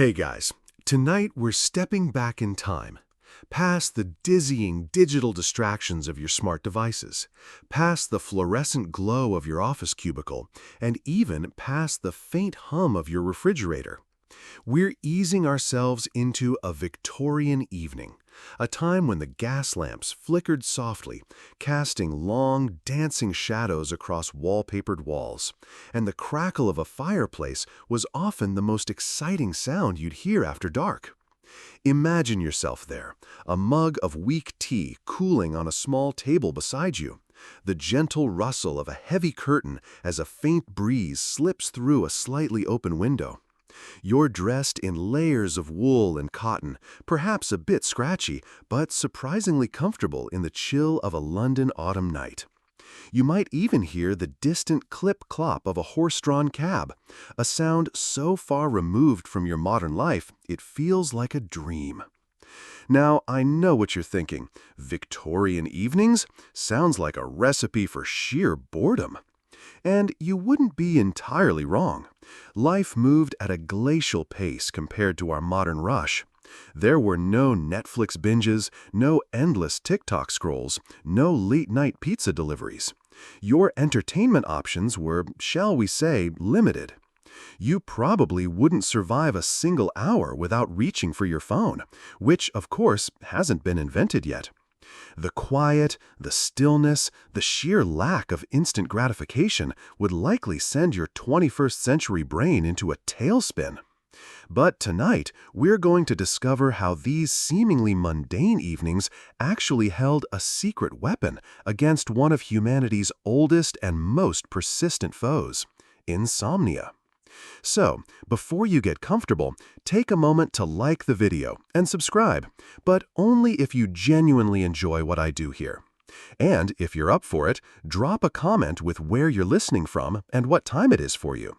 Hey guys, tonight we're stepping back in time, past the dizzying digital distractions of your smart devices, past the fluorescent glow of your office cubicle, and even past the faint hum of your refrigerator. We're easing ourselves into a Victorian evening, a time when the gas lamps flickered softly, casting long, dancing shadows across wallpapered walls, and the crackle of a fireplace was often the most exciting sound you'd hear after dark. Imagine yourself there, a mug of weak tea cooling on a small table beside you, the gentle rustle of a heavy curtain as a faint breeze slips through a slightly open window. You're dressed in layers of wool and cotton, perhaps a bit scratchy, but surprisingly comfortable in the chill of a London autumn night. You might even hear the distant clip-clop of a horse-drawn cab, a sound so far removed from your modern life it feels like a dream. Now, I know what you're thinking. Victorian evenings? Sounds like a recipe for sheer boredom. And you wouldn't be entirely wrong. Life moved at a glacial pace compared to our modern rush. There were no Netflix binges, no endless TikTok scrolls, no late-night pizza deliveries. Your entertainment options were, shall we say, limited. You probably wouldn't survive a single hour without reaching for your phone, which, of course, hasn't been invented yet. The quiet, the stillness, the sheer lack of instant gratification would likely send your 21st century brain into a tailspin. But tonight, we're going to discover how these seemingly mundane evenings actually held a secret weapon against one of humanity's oldest and most persistent foes: insomnia. So, before you get comfortable, take a moment to like the video and subscribe, but only if you genuinely enjoy what I do here. And if you're up for it, drop a comment with where you're listening from and what time it is for you.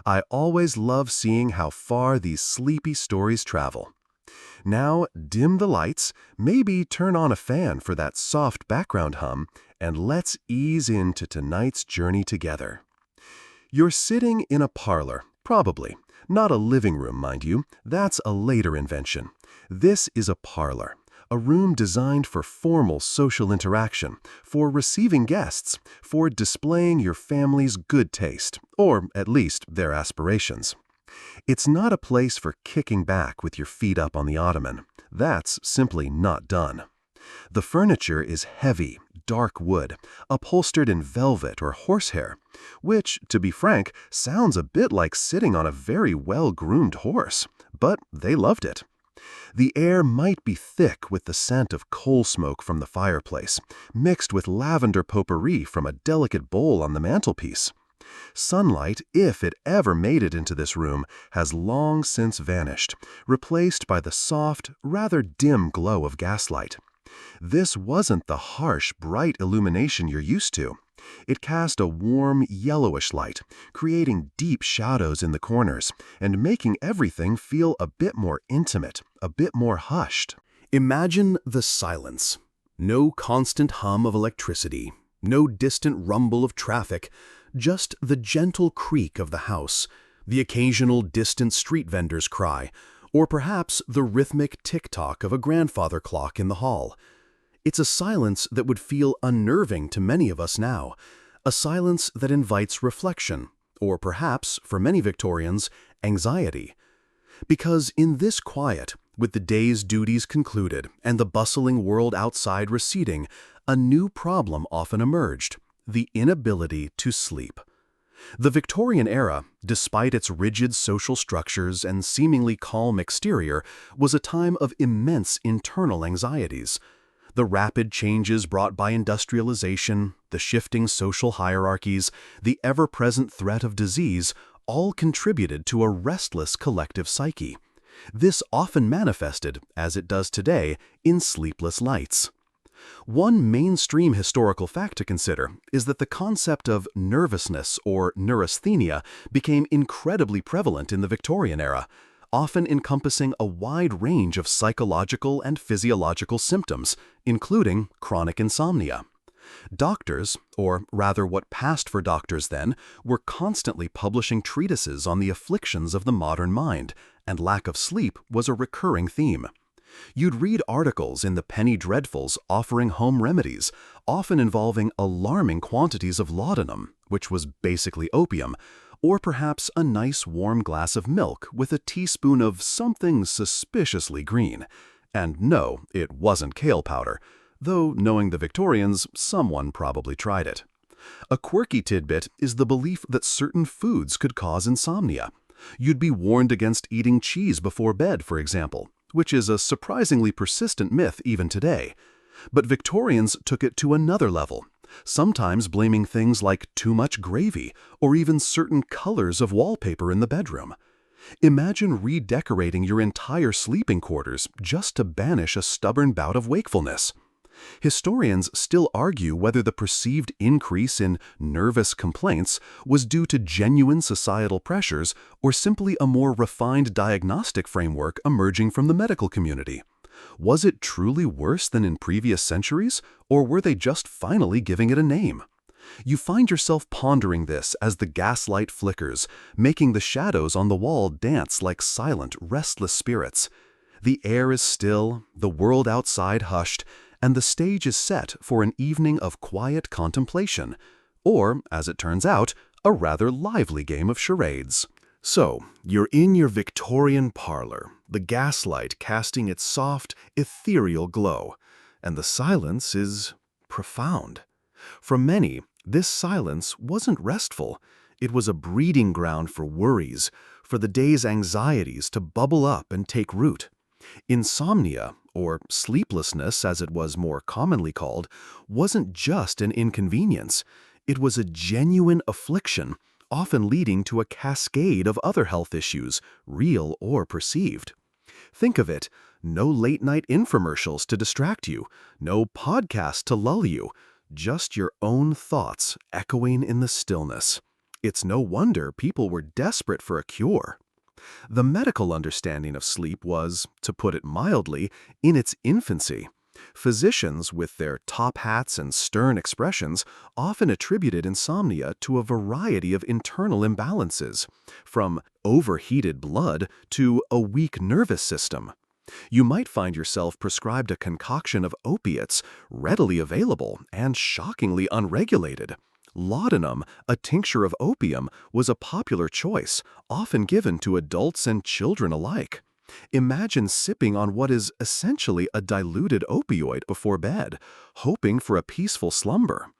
I always love seeing how far these sleepy stories travel. Now, dim the lights, maybe turn on a fan for that soft background hum, and let's ease into tonight's journey together. You're sitting in a parlor, probably. Not a living room, mind you. That's a later invention. This is a parlor, a room designed for formal social interaction, for receiving guests, for displaying your family's good taste, or at least their aspirations. It's not a place for kicking back with your feet up on the ottoman. That's simply not done. The furniture is heavy, dark wood, upholstered in velvet or horsehair, which, to be frank, sounds a bit like sitting on a very well-groomed horse, but they loved it. The air might be thick with the scent of coal smoke from the fireplace, mixed with lavender potpourri from a delicate bowl on the mantelpiece. Sunlight, if it ever made it into this room, has long since vanished, replaced by the soft, rather dim glow of gaslight. This wasn't the harsh, bright illumination you're used to. It cast a warm, yellowish light, creating deep shadows in the corners and making everything feel a bit more intimate, a bit more hushed. Imagine the silence. No constant hum of electricity, no distant rumble of traffic, just the gentle creak of the house, the occasional distant street vendor's cry, or perhaps the rhythmic tick-tock of a grandfather clock in the hall. It's a silence that would feel unnerving to many of us now, a silence that invites reflection, or perhaps, for many Victorians, anxiety. Because in this quiet, with the day's duties concluded and the bustling world outside receding, a new problem often emerged: the inability to sleep. The Victorian era, despite its rigid social structures and seemingly calm exterior, was a time of immense internal anxieties. The rapid changes brought by industrialization, the shifting social hierarchies, the ever-present threat of disease all contributed to a restless collective psyche. This often manifested, as it does today, in sleepless nights. One mainstream historical fact to consider is that the concept of nervousness or neurasthenia became incredibly prevalent in the Victorian era, often encompassing a wide range of psychological and physiological symptoms, including chronic insomnia. Doctors, or rather what passed for doctors then, were constantly publishing treatises on the afflictions of the modern mind, and lack of sleep was a recurring theme. You'd read articles in the penny dreadfuls offering home remedies, often involving alarming quantities of laudanum, which was basically opium, or perhaps a nice warm glass of milk with a teaspoon of something suspiciously green. And no, it wasn't kale powder, though knowing the Victorians, someone probably tried it. A quirky tidbit is the belief that certain foods could cause insomnia. You'd be warned against eating cheese before bed, for example, which is a surprisingly persistent myth even today. But Victorians took it to another level, sometimes blaming things like too much gravy or even certain colors of wallpaper in the bedroom. Imagine redecorating your entire sleeping quarters just to banish a stubborn bout of wakefulness. Historians still argue whether the perceived increase in nervous complaints was due to genuine societal pressures or simply a more refined diagnostic framework emerging from the medical community. Was it truly worse than in previous centuries, or were they just finally giving it a name? You find yourself pondering this as the gaslight flickers, making the shadows on the wall dance like silent, restless spirits. The air is still, the world outside hushed, and the stage is set for an evening of quiet contemplation, or, as it turns out, a rather lively game of charades. So, you're in your Victorian parlor, the gaslight casting its soft, ethereal glow, and the silence is profound. For many, this silence wasn't restful. It was a breeding ground for worries, for the day's anxieties to bubble up and take root. Insomnia, or sleeplessness as it was more commonly called, wasn't just an inconvenience. It was a genuine affliction, often leading to a cascade of other health issues, real or perceived. Think of it, no late-night infomercials to distract you, no podcast to lull you, just your own thoughts echoing in the stillness. It's no wonder people were desperate for a cure. The medical understanding of sleep was, to put it mildly, in its infancy. Physicians, with their top hats and stern expressions, often attributed insomnia to a variety of internal imbalances, from overheated blood to a weak nervous system. You might find yourself prescribed a concoction of opiates, readily available and shockingly unregulated. Laudanum, a tincture of opium, was a popular choice, often given to adults and children alike. Imagine sipping on what is essentially a diluted opioid before bed, hoping for a peaceful slumber.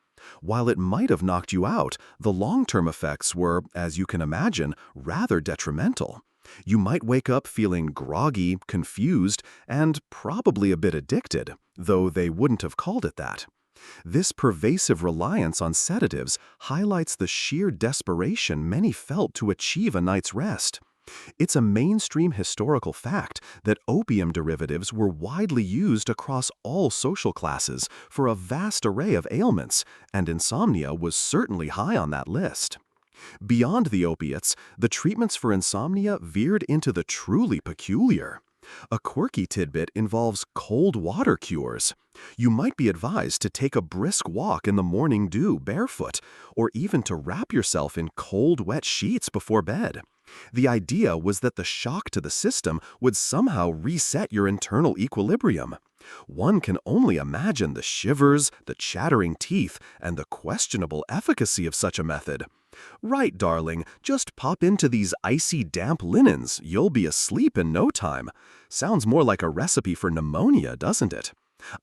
While it might have knocked you out, the long-term effects were, as you can imagine, rather detrimental. You might wake up feeling groggy, confused, and probably a bit addicted, though they wouldn't have called it that. This pervasive reliance on sedatives highlights the sheer desperation many felt to achieve a night's rest. It's a mainstream historical fact that opium derivatives were widely used across all social classes for a vast array of ailments, and insomnia was certainly high on that list. Beyond the opiates, the treatments for insomnia veered into the truly peculiar. A quirky tidbit involves cold water cures. You might be advised to take a brisk walk in the morning dew barefoot, or even to wrap yourself in cold, wet sheets before bed. The idea was that the shock to the system would somehow reset your internal equilibrium. One can only imagine the shivers, the chattering teeth, and the questionable efficacy of such a method. Right, darling, just pop into these icy damp linens, you'll be asleep in no time. Sounds more like a recipe for pneumonia, doesn't it?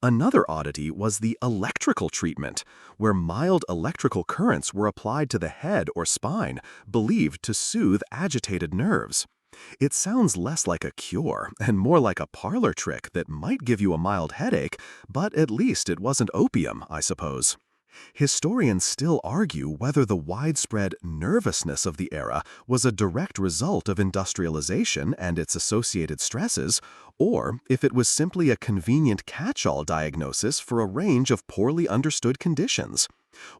Another oddity was the electrical treatment, where mild electrical currents were applied to the head or spine, believed to soothe agitated nerves. It sounds less like a cure and more like a parlor trick that might give you a mild headache, but at least it wasn't opium, I suppose. Historians still argue whether the widespread nervousness of the era was a direct result of industrialization and its associated stresses, or if it was simply a convenient catch-all diagnosis for a range of poorly understood conditions.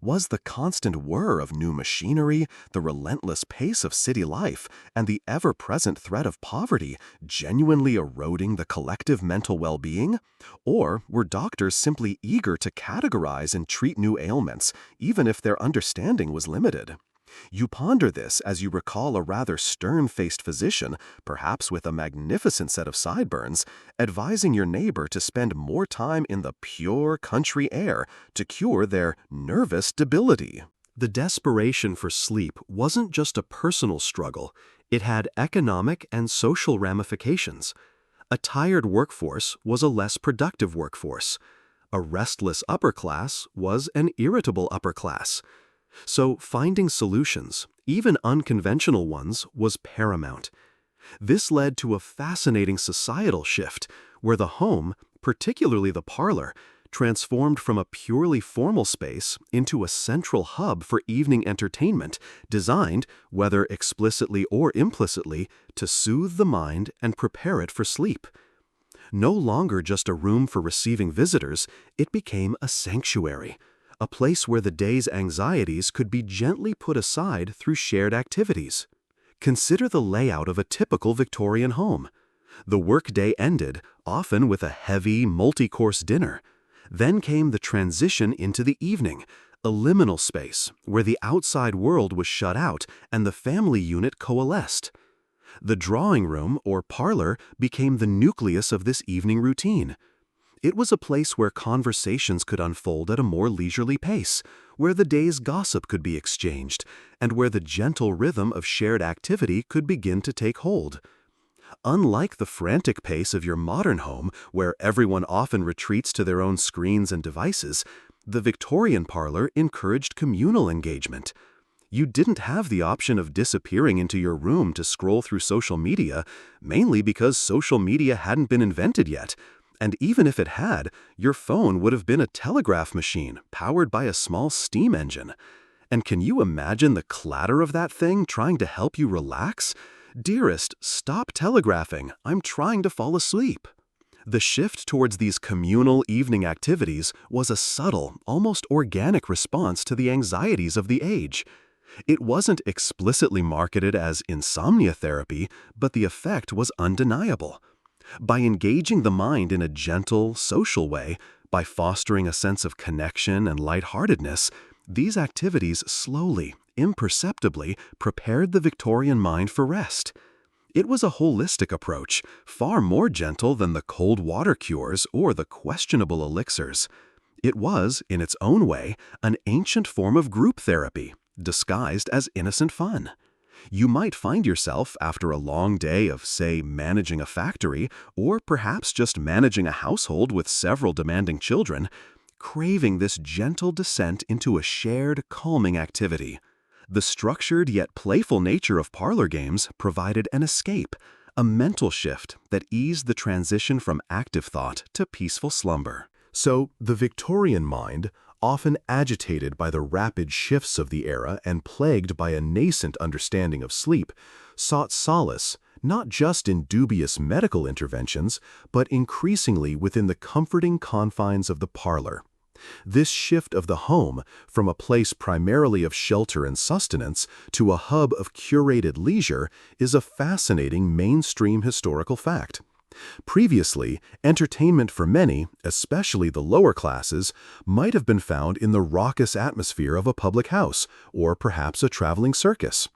Was the constant whir of new machinery, the relentless pace of city life, and the ever-present threat of poverty genuinely eroding the collective mental well-being? Or were doctors simply eager to categorize and treat new ailments, even if their understanding was limited? You ponder this as you recall a rather stern-faced physician, perhaps with a magnificent set of sideburns, advising your neighbor to spend more time in the pure country air to cure their nervous debility. The desperation for sleep wasn't just a personal struggle, it had economic and social ramifications. A tired workforce was a less productive workforce. A restless upper class was an irritable upper class. So finding solutions, even unconventional ones, was paramount. This led to a fascinating societal shift where the home, particularly the parlor, transformed from a purely formal space into a central hub for evening entertainment designed, whether explicitly or implicitly, to soothe the mind and prepare it for sleep. No longer just a room for receiving visitors, it became a sanctuary, a place where the day's anxieties could be gently put aside through shared activities. Consider the layout of a typical Victorian home. The workday ended, often with a heavy, multi-course dinner. Then came the transition into the evening, a liminal space where the outside world was shut out and the family unit coalesced. The drawing room, or parlor, became the nucleus of this evening routine. It was a place where conversations could unfold at a more leisurely pace, where the day's gossip could be exchanged, and where the gentle rhythm of shared activity could begin to take hold. Unlike the frantic pace of your modern home, where everyone often retreats to their own screens and devices, the Victorian parlor encouraged communal engagement. You didn't have the option of disappearing into your room to scroll through social media, mainly because social media hadn't been invented yet. And even if it had, your phone would have been a telegraph machine powered by a small steam engine. And can you imagine the clatter of that thing trying to help you relax? Dearest, stop telegraphing. I'm trying to fall asleep. The shift towards these communal evening activities was a subtle, almost organic response to the anxieties of the age. It wasn't explicitly marketed as insomnia therapy, but the effect was undeniable. By engaging the mind in a gentle, social way, by fostering a sense of connection and lightheartedness, these activities slowly, imperceptibly prepared the Victorian mind for rest. It was a holistic approach, far more gentle than the cold water cures or the questionable elixirs. It was, in its own way, an ancient form of group therapy, disguised as innocent fun. You might find yourself, after a long day of, say, managing a factory, or perhaps just managing a household with several demanding children, craving this gentle descent into a shared, calming activity. The structured yet playful nature of parlor games provided an escape, a mental shift that eased the transition from active thought to peaceful slumber. So, the Victorian mind, often agitated by the rapid shifts of the era and plagued by a nascent understanding of sleep, sought solace not just in dubious medical interventions, but increasingly within the comforting confines of the parlor. This shift of the home, from a place primarily of shelter and sustenance to a hub of curated leisure, is a fascinating mainstream historical fact. Previously, entertainment for many, especially the lower classes, might have been found in the raucous atmosphere of a public house, or perhaps a traveling circus.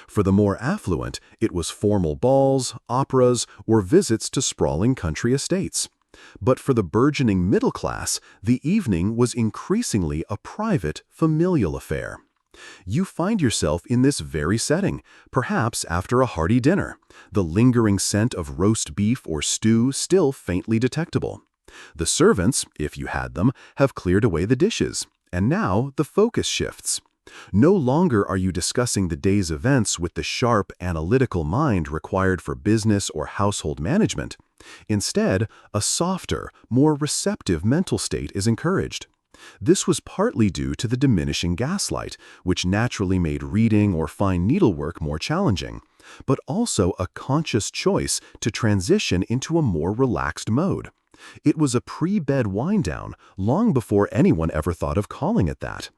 For the more affluent, it was formal balls, operas, or visits to sprawling country estates. But for the burgeoning middle class, the evening was increasingly a private, familial affair. You find yourself in this very setting, perhaps after a hearty dinner, the lingering scent of roast beef or stew still faintly detectable. The servants, if you had them, have cleared away the dishes, and now the focus shifts. No longer are you discussing the day's events with the sharp, analytical mind required for business or household management. Instead, a softer, more receptive mental state is encouraged. This was partly due to the diminishing gaslight, which naturally made reading or fine needlework more challenging, but also a conscious choice to transition into a more relaxed mode. It was a pre-bed wind-down long before anyone ever thought of calling it that.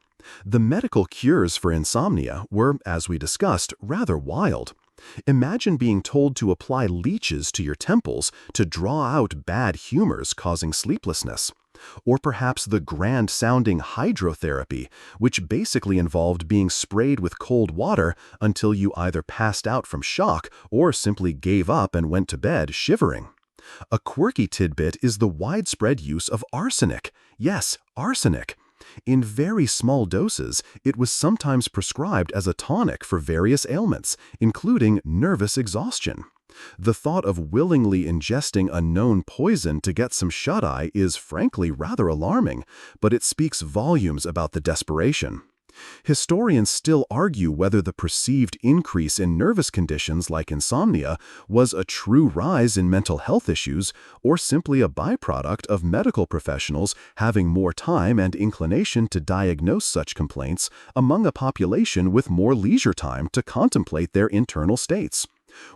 The medical cures for insomnia were, as we discussed, rather wild. Imagine being told to apply leeches to your temples to draw out bad humors causing sleeplessness. Or perhaps the grand-sounding hydrotherapy, which basically involved being sprayed with cold water until you either passed out from shock or simply gave up and went to bed shivering. A quirky tidbit is the widespread use of arsenic. Yes, arsenic. In very small doses, it was sometimes prescribed as a tonic for various ailments, including nervous exhaustion. The thought of willingly ingesting a known poison to get some shut-eye is frankly rather alarming, but it speaks volumes about the desperation. Historians still argue whether the perceived increase in nervous conditions like insomnia was a true rise in mental health issues or simply a byproduct of medical professionals having more time and inclination to diagnose such complaints among a population with more leisure time to contemplate their internal states.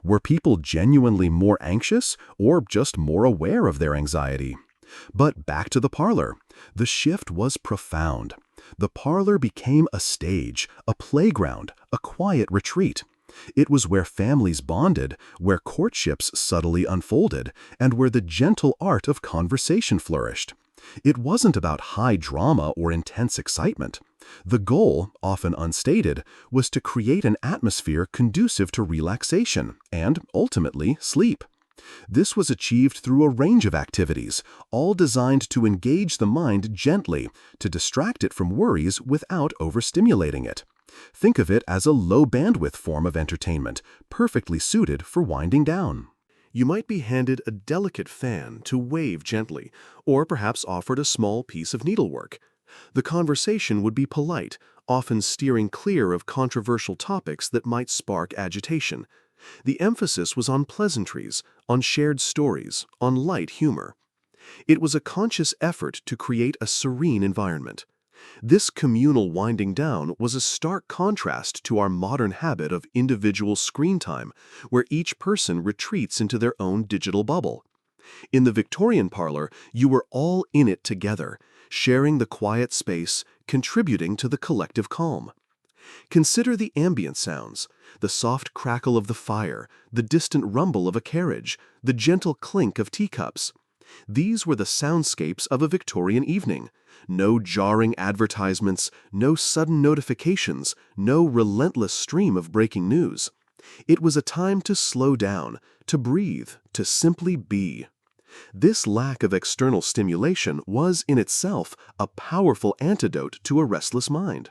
Were people genuinely more anxious or just more aware of their anxiety? But back to the parlor. The shift was profound. The parlor became a stage, a playground, a quiet retreat. It was where families bonded, where courtships subtly unfolded, and where the gentle art of conversation flourished. It wasn't about high drama or intense excitement. The goal, often unstated, was to create an atmosphere conducive to relaxation and, ultimately, sleep. This was achieved through a range of activities, all designed to engage the mind gently, to distract it from worries without overstimulating it. Think of it as a low-bandwidth form of entertainment, perfectly suited for winding down. You might be handed a delicate fan to wave gently, or perhaps offered a small piece of needlework. The conversation would be polite, often steering clear of controversial topics that might spark agitation. The emphasis was on pleasantries, on shared stories, on light humor. It was a conscious effort to create a serene environment. This communal winding down was a stark contrast to our modern habit of individual screen time, where each person retreats into their own digital bubble. In the Victorian parlor, you were all in it together, sharing the quiet space, contributing to the collective calm. Consider the ambient sounds, the soft crackle of the fire, the distant rumble of a carriage, the gentle clink of teacups. These were the soundscapes of a Victorian evening. No jarring advertisements, no sudden notifications, no relentless stream of breaking news. It was a time to slow down, to breathe, to simply be. This lack of external stimulation was, in itself, a powerful antidote to a restless mind.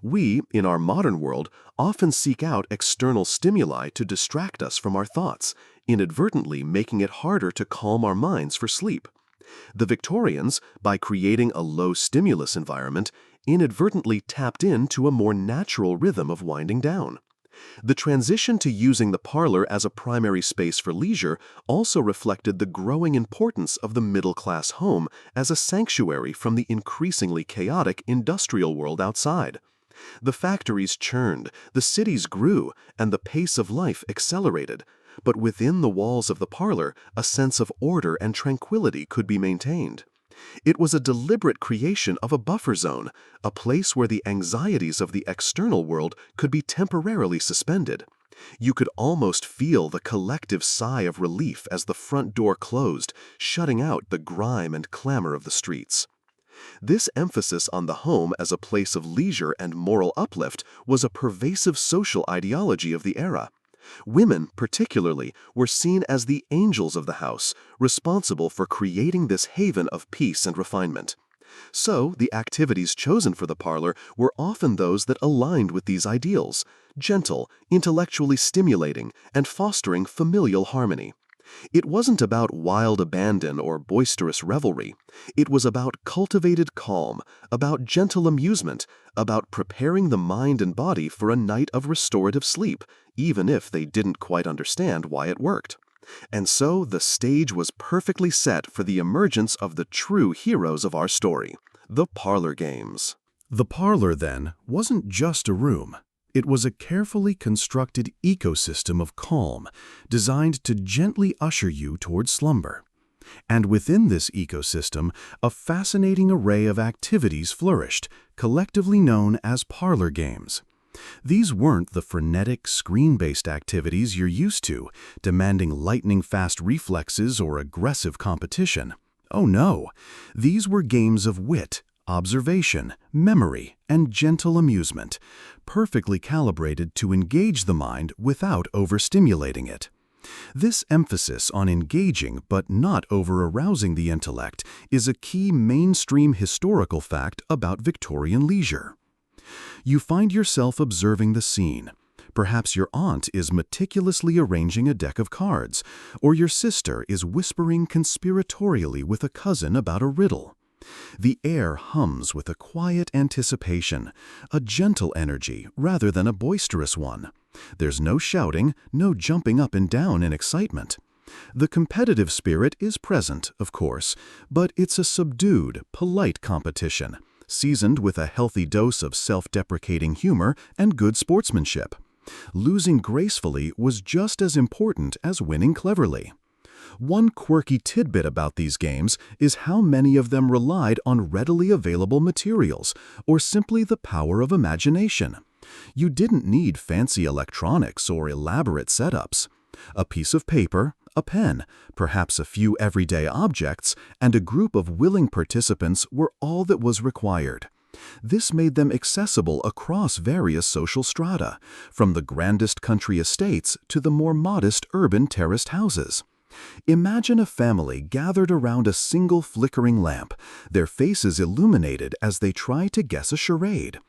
We, in our modern world, often seek out external stimuli to distract us from our thoughts, inadvertently making it harder to calm our minds for sleep. The Victorians, by creating a low-stimulus environment, inadvertently tapped into a more natural rhythm of winding down. The transition to using the parlor as a primary space for leisure also reflected the growing importance of the middle-class home as a sanctuary from the increasingly chaotic industrial world outside. The factories churned, the cities grew, and the pace of life accelerated. But within the walls of the parlor, a sense of order and tranquility could be maintained. It was a deliberate creation of a buffer zone, a place where the anxieties of the external world could be temporarily suspended. You could almost feel the collective sigh of relief as the front door closed, shutting out the grime and clamor of the streets. This emphasis on the home as a place of leisure and moral uplift was a pervasive social ideology of the era. Women, particularly, were seen as the angels of the house, responsible for creating this haven of peace and refinement. So, the activities chosen for the parlor were often those that aligned with these ideals, gentle, intellectually stimulating, and fostering familial harmony. It wasn't about wild abandon or boisterous revelry. It was about cultivated calm, about gentle amusement, about preparing the mind and body for a night of restorative sleep, even if they didn't quite understand why it worked. And so the stage was perfectly set for the emergence of the true heroes of our story, the parlor games. The parlor, then, wasn't just a room. It was a carefully constructed ecosystem of calm, designed to gently usher you toward slumber. And within this ecosystem, a fascinating array of activities flourished, collectively known as parlor games. These weren't the frenetic, screen-based activities you're used to, demanding lightning-fast reflexes or aggressive competition. Oh no, these were games of wit, observation, memory, and gentle amusement, perfectly calibrated to engage the mind without overstimulating it. This emphasis on engaging but not over-arousing the intellect is a key mainstream historical fact about Victorian leisure. You find yourself observing the scene. Perhaps your aunt is meticulously arranging a deck of cards, or your sister is whispering conspiratorially with a cousin about a riddle. The air hums with a quiet anticipation, a gentle energy rather than a boisterous one. There's no shouting, no jumping up and down in excitement. The competitive spirit is present, of course, but it's a subdued, polite competition, seasoned with a healthy dose of self-deprecating humor and good sportsmanship. Losing gracefully was just as important as winning cleverly. One quirky tidbit about these games is how many of them relied on readily available materials, or simply the power of imagination. You didn't need fancy electronics or elaborate setups. A piece of paper, a pen, perhaps a few everyday objects, and a group of willing participants were all that was required. This made them accessible across various social strata, from the grandest country estates to the more modest urban terraced houses. Imagine a family gathered around a single flickering lamp, their faces illuminated as they try to guess a charade.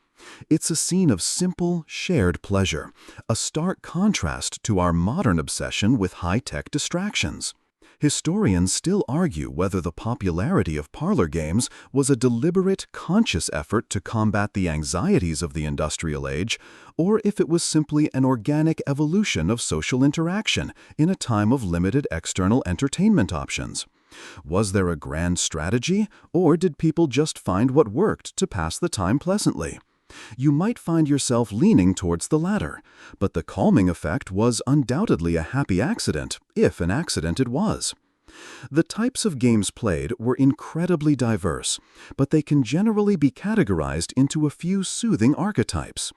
It's a scene of simple, shared pleasure, a stark contrast to our modern obsession with high-tech distractions. Historians still argue whether the popularity of parlor games was a deliberate, conscious effort to combat the anxieties of the industrial age, or if it was simply an organic evolution of social interaction in a time of limited external entertainment options. Was there a grand strategy, or did people just find what worked to pass the time pleasantly? You might find yourself leaning towards the latter, but the calming effect was undoubtedly a happy accident, if an accident it was. The types of games played were incredibly diverse, but they can generally be categorized into a few soothing archetypes.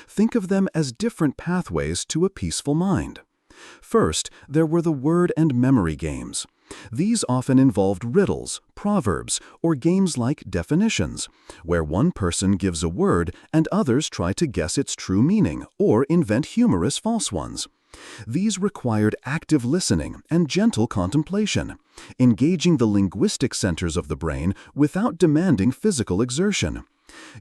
Think of them as different pathways to a peaceful mind. First, there were the word and memory games. These often involved riddles, proverbs, or games like definitions, where one person gives a word and others try to guess its true meaning or invent humorous false ones. These required active listening and gentle contemplation, engaging the linguistic centers of the brain without demanding physical exertion.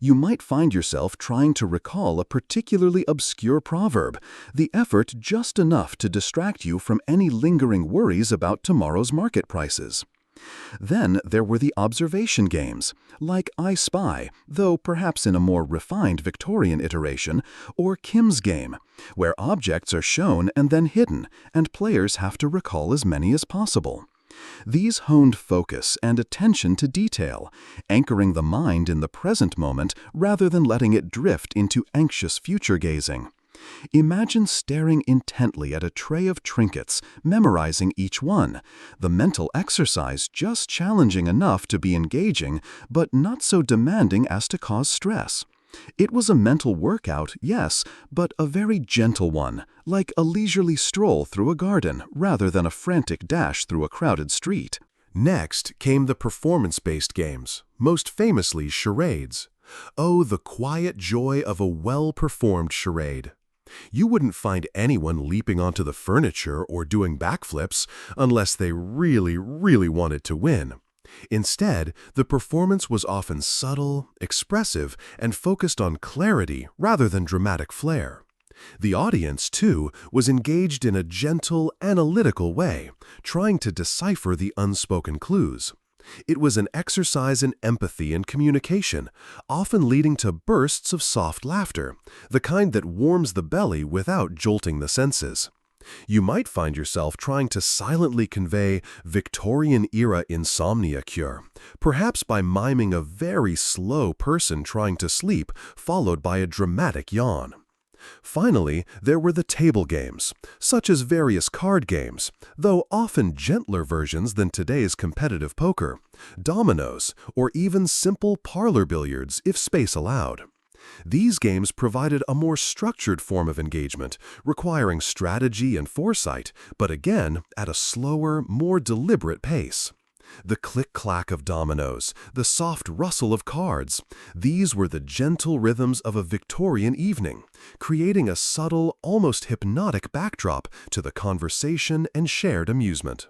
You might find yourself trying to recall a particularly obscure proverb, the effort just enough to distract you from any lingering worries about tomorrow's market prices. Then there were the observation games, like I Spy, though perhaps in a more refined Victorian iteration, or Kim's Game, where objects are shown and then hidden, and players have to recall as many as possible. These honed focus and attention to detail, anchoring the mind in the present moment rather than letting it drift into anxious future gazing. Imagine staring intently at a tray of trinkets, memorizing each one, the mental exercise just challenging enough to be engaging, but not so demanding as to cause stress. It was a mental workout, yes, but a very gentle one, like a leisurely stroll through a garden rather than a frantic dash through a crowded street. Next came the performance-based games, most famously charades. Oh, the quiet joy of a well-performed charade. You wouldn't find anyone leaping onto the furniture or doing backflips unless they really, really wanted to win. Instead, the performance was often subtle, expressive, and focused on clarity rather than dramatic flair. The audience, too, was engaged in a gentle, analytical way, trying to decipher the unspoken clues. It was an exercise in empathy and communication, often leading to bursts of soft laughter, the kind that warms the belly without jolting the senses. You might find yourself trying to silently convey Victorian-era insomnia cure, perhaps by miming a very slow person trying to sleep, followed by a dramatic yawn. Finally, there were the table games, such as various card games, though often gentler versions than today's competitive poker, dominoes, or even simple parlor billiards if space allowed. These games provided a more structured form of engagement, requiring strategy and foresight, but again, at a slower, more deliberate pace. The click-clack of dominoes, the soft rustle of cards, these were the gentle rhythms of a Victorian evening, creating a subtle, almost hypnotic backdrop to the conversation and shared amusement.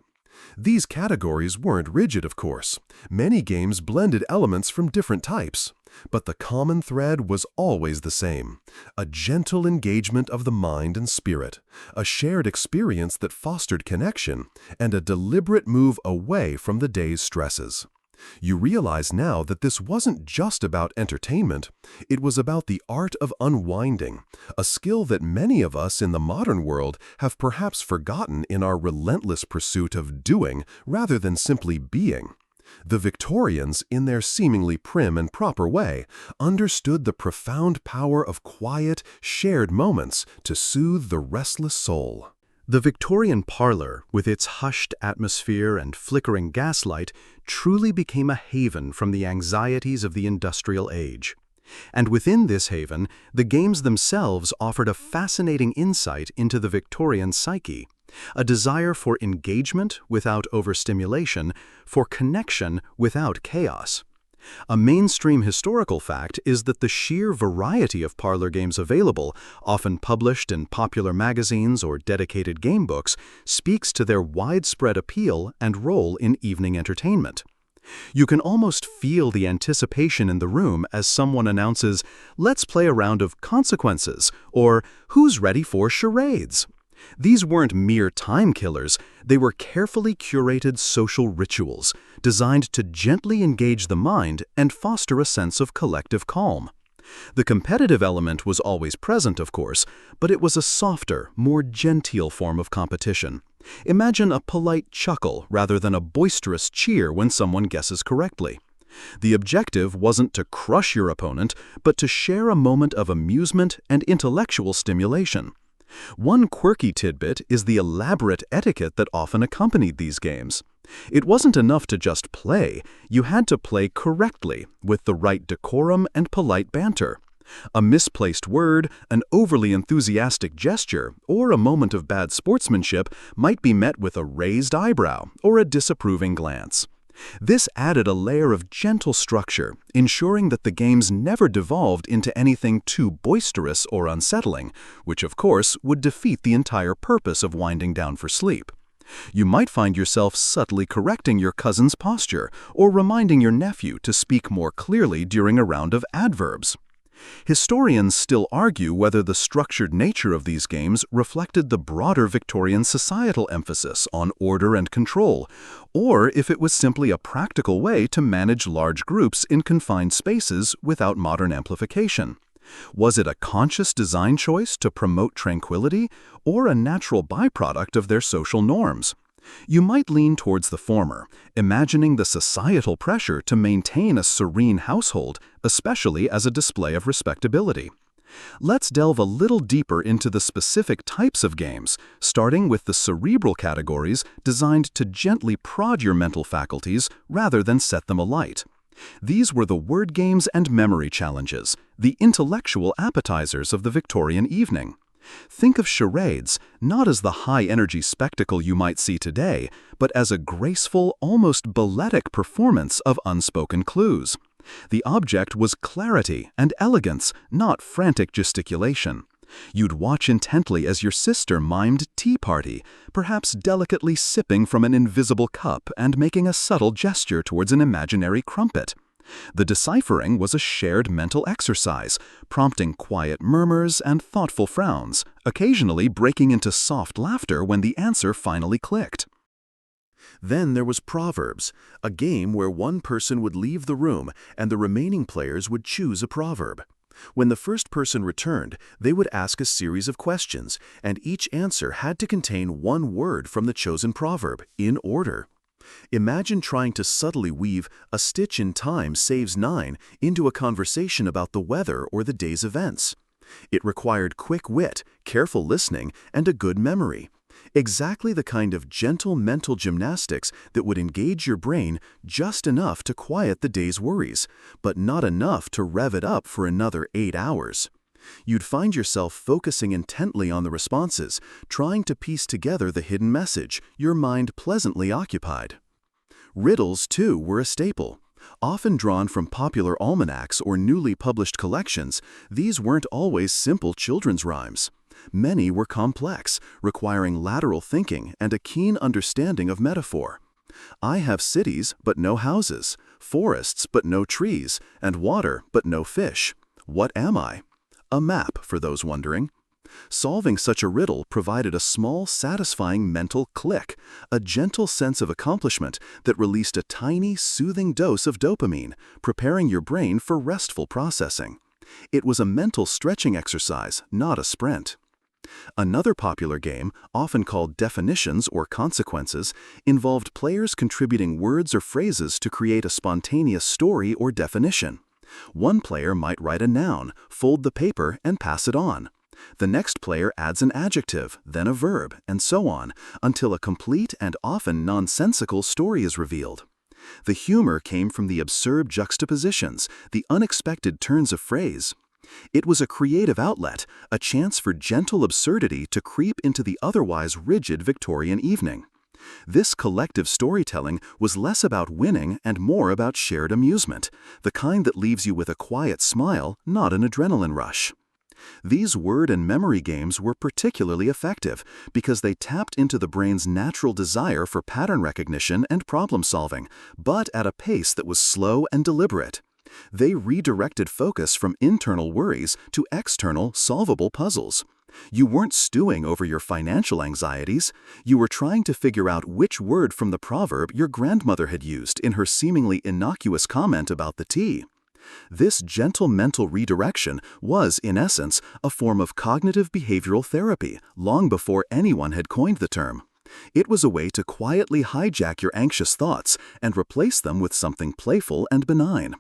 These categories weren't rigid, of course. Many games blended elements from different types. But the common thread was always the same: a gentle engagement of the mind and spirit, a shared experience that fostered connection, and a deliberate move away from the day's stresses. You realize now that this wasn't just about entertainment, it was about the art of unwinding, a skill that many of us in the modern world have perhaps forgotten in our relentless pursuit of doing rather than simply being. The Victorians, in their seemingly prim and proper way, understood the profound power of quiet, shared moments to soothe the restless soul. The Victorian parlor, with its hushed atmosphere and flickering gaslight, truly became a haven from the anxieties of the industrial age. And within this haven, the games themselves offered a fascinating insight into the Victorian psyche, a desire for engagement without overstimulation, for connection without chaos. A mainstream historical fact is that the sheer variety of parlor games available, often published in popular magazines or dedicated game books, speaks to their widespread appeal and role in evening entertainment. You can almost feel the anticipation in the room as someone announces, "Let's play a round of consequences," or "Who's ready for charades?" These weren't mere time killers, they were carefully curated social rituals, designed to gently engage the mind and foster a sense of collective calm. The competitive element was always present, of course, but it was a softer, more genteel form of competition. Imagine a polite chuckle rather than a boisterous cheer when someone guesses correctly. The objective wasn't to crush your opponent, but to share a moment of amusement and intellectual stimulation. One quirky tidbit is the elaborate etiquette that often accompanied these games. It wasn't enough to just play, you had to play correctly, with the right decorum and polite banter. A misplaced word, an overly enthusiastic gesture, or a moment of bad sportsmanship might be met with a raised eyebrow or a disapproving glance. This added a layer of gentle structure, ensuring that the games never devolved into anything too boisterous or unsettling, which of course would defeat the entire purpose of winding down for sleep. You might find yourself subtly correcting your cousin's posture or reminding your nephew to speak more clearly during a round of adverbs. Historians still argue whether the structured nature of these games reflected the broader Victorian societal emphasis on order and control, or if it was simply a practical way to manage large groups in confined spaces without modern amplification. Was it a conscious design choice to promote tranquility, or a natural byproduct of their social norms? You might lean towards the former, imagining the societal pressure to maintain a serene household, especially as a display of respectability. Let's delve a little deeper into the specific types of games, starting with the cerebral categories designed to gently prod your mental faculties rather than set them alight. These were the word games and memory challenges, the intellectual appetizers of the Victorian evening. Think of charades not as the high-energy spectacle you might see today, but as a graceful, almost balletic performance of unspoken clues. The object was clarity and elegance, not frantic gesticulation. You'd watch intently as your sister mimed tea party, perhaps delicately sipping from an invisible cup and making a subtle gesture towards an imaginary crumpet. The deciphering was a shared mental exercise, prompting quiet murmurs and thoughtful frowns, occasionally breaking into soft laughter when the answer finally clicked. Then there was Proverbs, a game where one person would leave the room and the remaining players would choose a proverb. When the first person returned, they would ask a series of questions, and each answer had to contain one word from the chosen proverb, in order. Imagine trying to subtly weave "a stitch in time saves 9" into a conversation about the weather or the day's events. It required quick wit, careful listening, and a good memory. Exactly the kind of gentle mental gymnastics that would engage your brain just enough to quiet the day's worries, but not enough to rev it up for another 8 hours. You'd find yourself focusing intently on the responses, trying to piece together the hidden message, your mind pleasantly occupied. Riddles, too, were a staple. Often drawn from popular almanacs or newly published collections, these weren't always simple children's rhymes. Many were complex, requiring lateral thinking and a keen understanding of metaphor. I have cities, but no houses, forests, but no trees, and water, but no fish. What am I? A map, for those wondering. Solving such a riddle provided a small, satisfying mental click, a gentle sense of accomplishment that released a tiny, soothing dose of dopamine, preparing your brain for restful processing. It was a mental stretching exercise, not a sprint. Another popular game, often called definitions or consequences, involved players contributing words or phrases to create a spontaneous story or definition. One player might write a noun, fold the paper, and pass it on. The next player adds an adjective, then a verb, and so on, until a complete and often nonsensical story is revealed. The humor came from the absurd juxtapositions, the unexpected turns of phrase. It was a creative outlet, a chance for gentle absurdity to creep into the otherwise rigid Victorian evening. This collective storytelling was less about winning and more about shared amusement, the kind that leaves you with a quiet smile, not an adrenaline rush. These word and memory games were particularly effective because they tapped into the brain's natural desire for pattern recognition and problem solving, but at a pace that was slow and deliberate. They redirected focus from internal worries to external, solvable puzzles. You weren't stewing over your financial anxieties. You were trying to figure out which word from the proverb your grandmother had used in her seemingly innocuous comment about the tea. This gentle mental redirection was, in essence, a form of cognitive behavioral therapy long before anyone had coined the term. It was a way to quietly hijack your anxious thoughts and replace them with something playful and benign.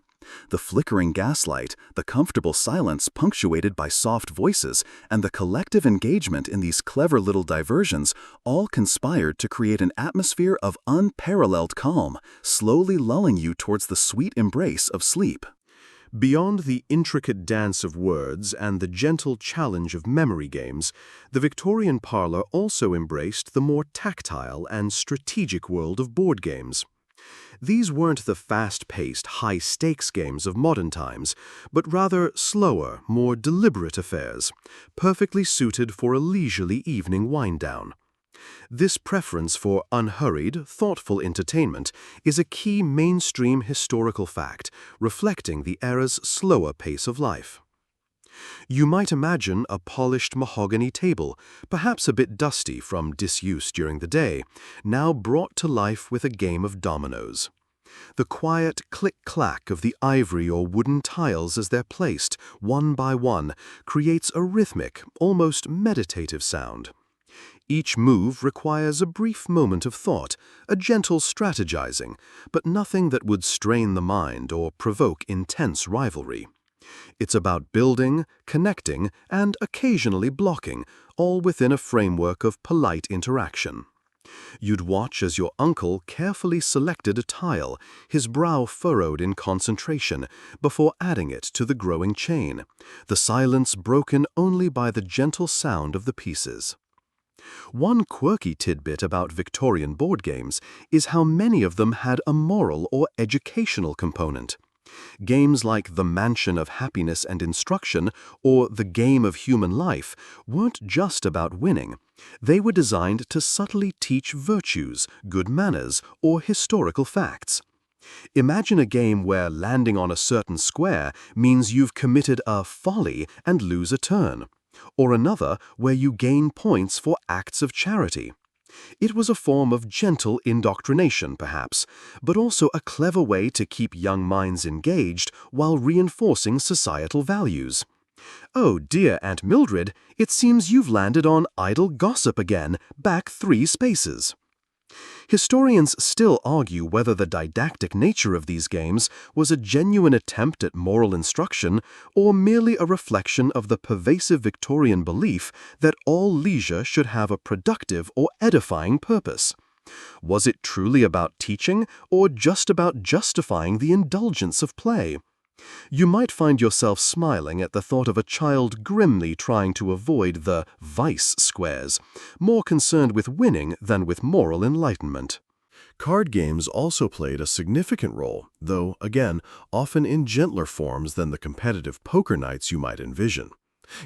The flickering gaslight, the comfortable silence punctuated by soft voices, and the collective engagement in these clever little diversions all conspired to create an atmosphere of unparalleled calm, slowly lulling you towards the sweet embrace of sleep. Beyond the intricate dance of words and the gentle challenge of memory games, the Victorian parlor also embraced the more tactile and strategic world of board games. These weren't the fast-paced, high-stakes games of modern times, but rather slower, more deliberate affairs, perfectly suited for a leisurely evening wind-down. This preference for unhurried, thoughtful entertainment is a key mainstream historical fact, reflecting the era's slower pace of life. You might imagine a polished mahogany table, perhaps a bit dusty from disuse during the day, now brought to life with a game of dominoes. The quiet click-clack of the ivory or wooden tiles as they're placed, one by one, creates a rhythmic, almost meditative sound. Each move requires a brief moment of thought, a gentle strategizing, but nothing that would strain the mind or provoke intense rivalry. It's about building, connecting, and occasionally blocking, all within a framework of polite interaction. You'd watch as your uncle carefully selected a tile, his brow furrowed in concentration, before adding it to the growing chain, the silence broken only by the gentle sound of the pieces. One quirky tidbit about Victorian board games is how many of them had a moral or educational component. Games like The Mansion of Happiness and Instruction or The Game of Human Life weren't just about winning. They were designed to subtly teach virtues, good manners, or historical facts. Imagine a game where landing on a certain square means you've committed a folly and lose a turn, or another where you gain points for acts of charity. It was a form of gentle indoctrination, perhaps, but also a clever way to keep young minds engaged while reinforcing societal values. "Oh dear, Aunt Mildred, it seems you've landed on idle gossip again, back 3 spaces." Historians still argue whether the didactic nature of these games was a genuine attempt at moral instruction or merely a reflection of the pervasive Victorian belief that all leisure should have a productive or edifying purpose. Was it truly about teaching or just about justifying the indulgence of play? You might find yourself smiling at the thought of a child grimly trying to avoid the vice squares, more concerned with winning than with moral enlightenment. Card games also played a significant role, though, again, often in gentler forms than the competitive poker nights you might envision.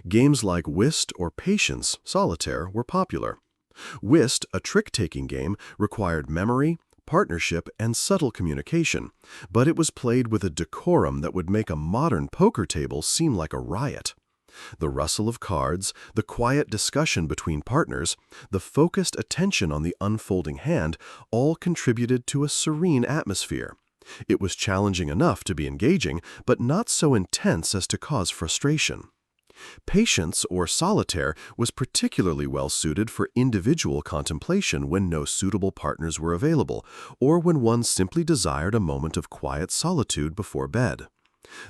Games like whist or patience, solitaire, were popular. Whist, a trick-taking game, required memory, partnership, and subtle communication, but it was played with a decorum that would make a modern poker table seem like a riot. The rustle of cards, the quiet discussion between partners, the focused attention on the unfolding hand all contributed to a serene atmosphere. It was challenging enough to be engaging, but not so intense as to cause frustration. Patience, or solitaire, was particularly well suited for individual contemplation when no suitable partners were available, or when one simply desired a moment of quiet solitude before bed.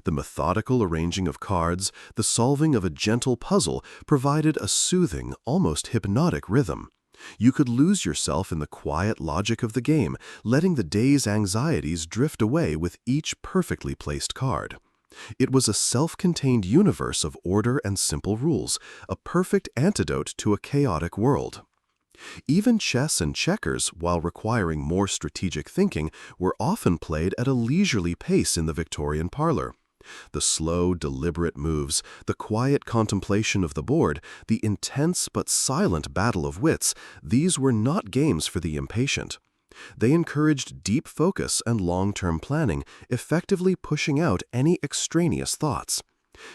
The methodical arranging of cards, the solving of a gentle puzzle, provided a soothing, almost hypnotic rhythm. You could lose yourself in the quiet logic of the game, letting the day's anxieties drift away with each perfectly placed card. It was a self-contained universe of order and simple rules, a perfect antidote to a chaotic world. Even chess and checkers, while requiring more strategic thinking, were often played at a leisurely pace in the Victorian parlor. The slow, deliberate moves, the quiet contemplation of the board, the intense but silent battle of wits, these were not games for the impatient. They encouraged deep focus and long-term planning, effectively pushing out any extraneous thoughts.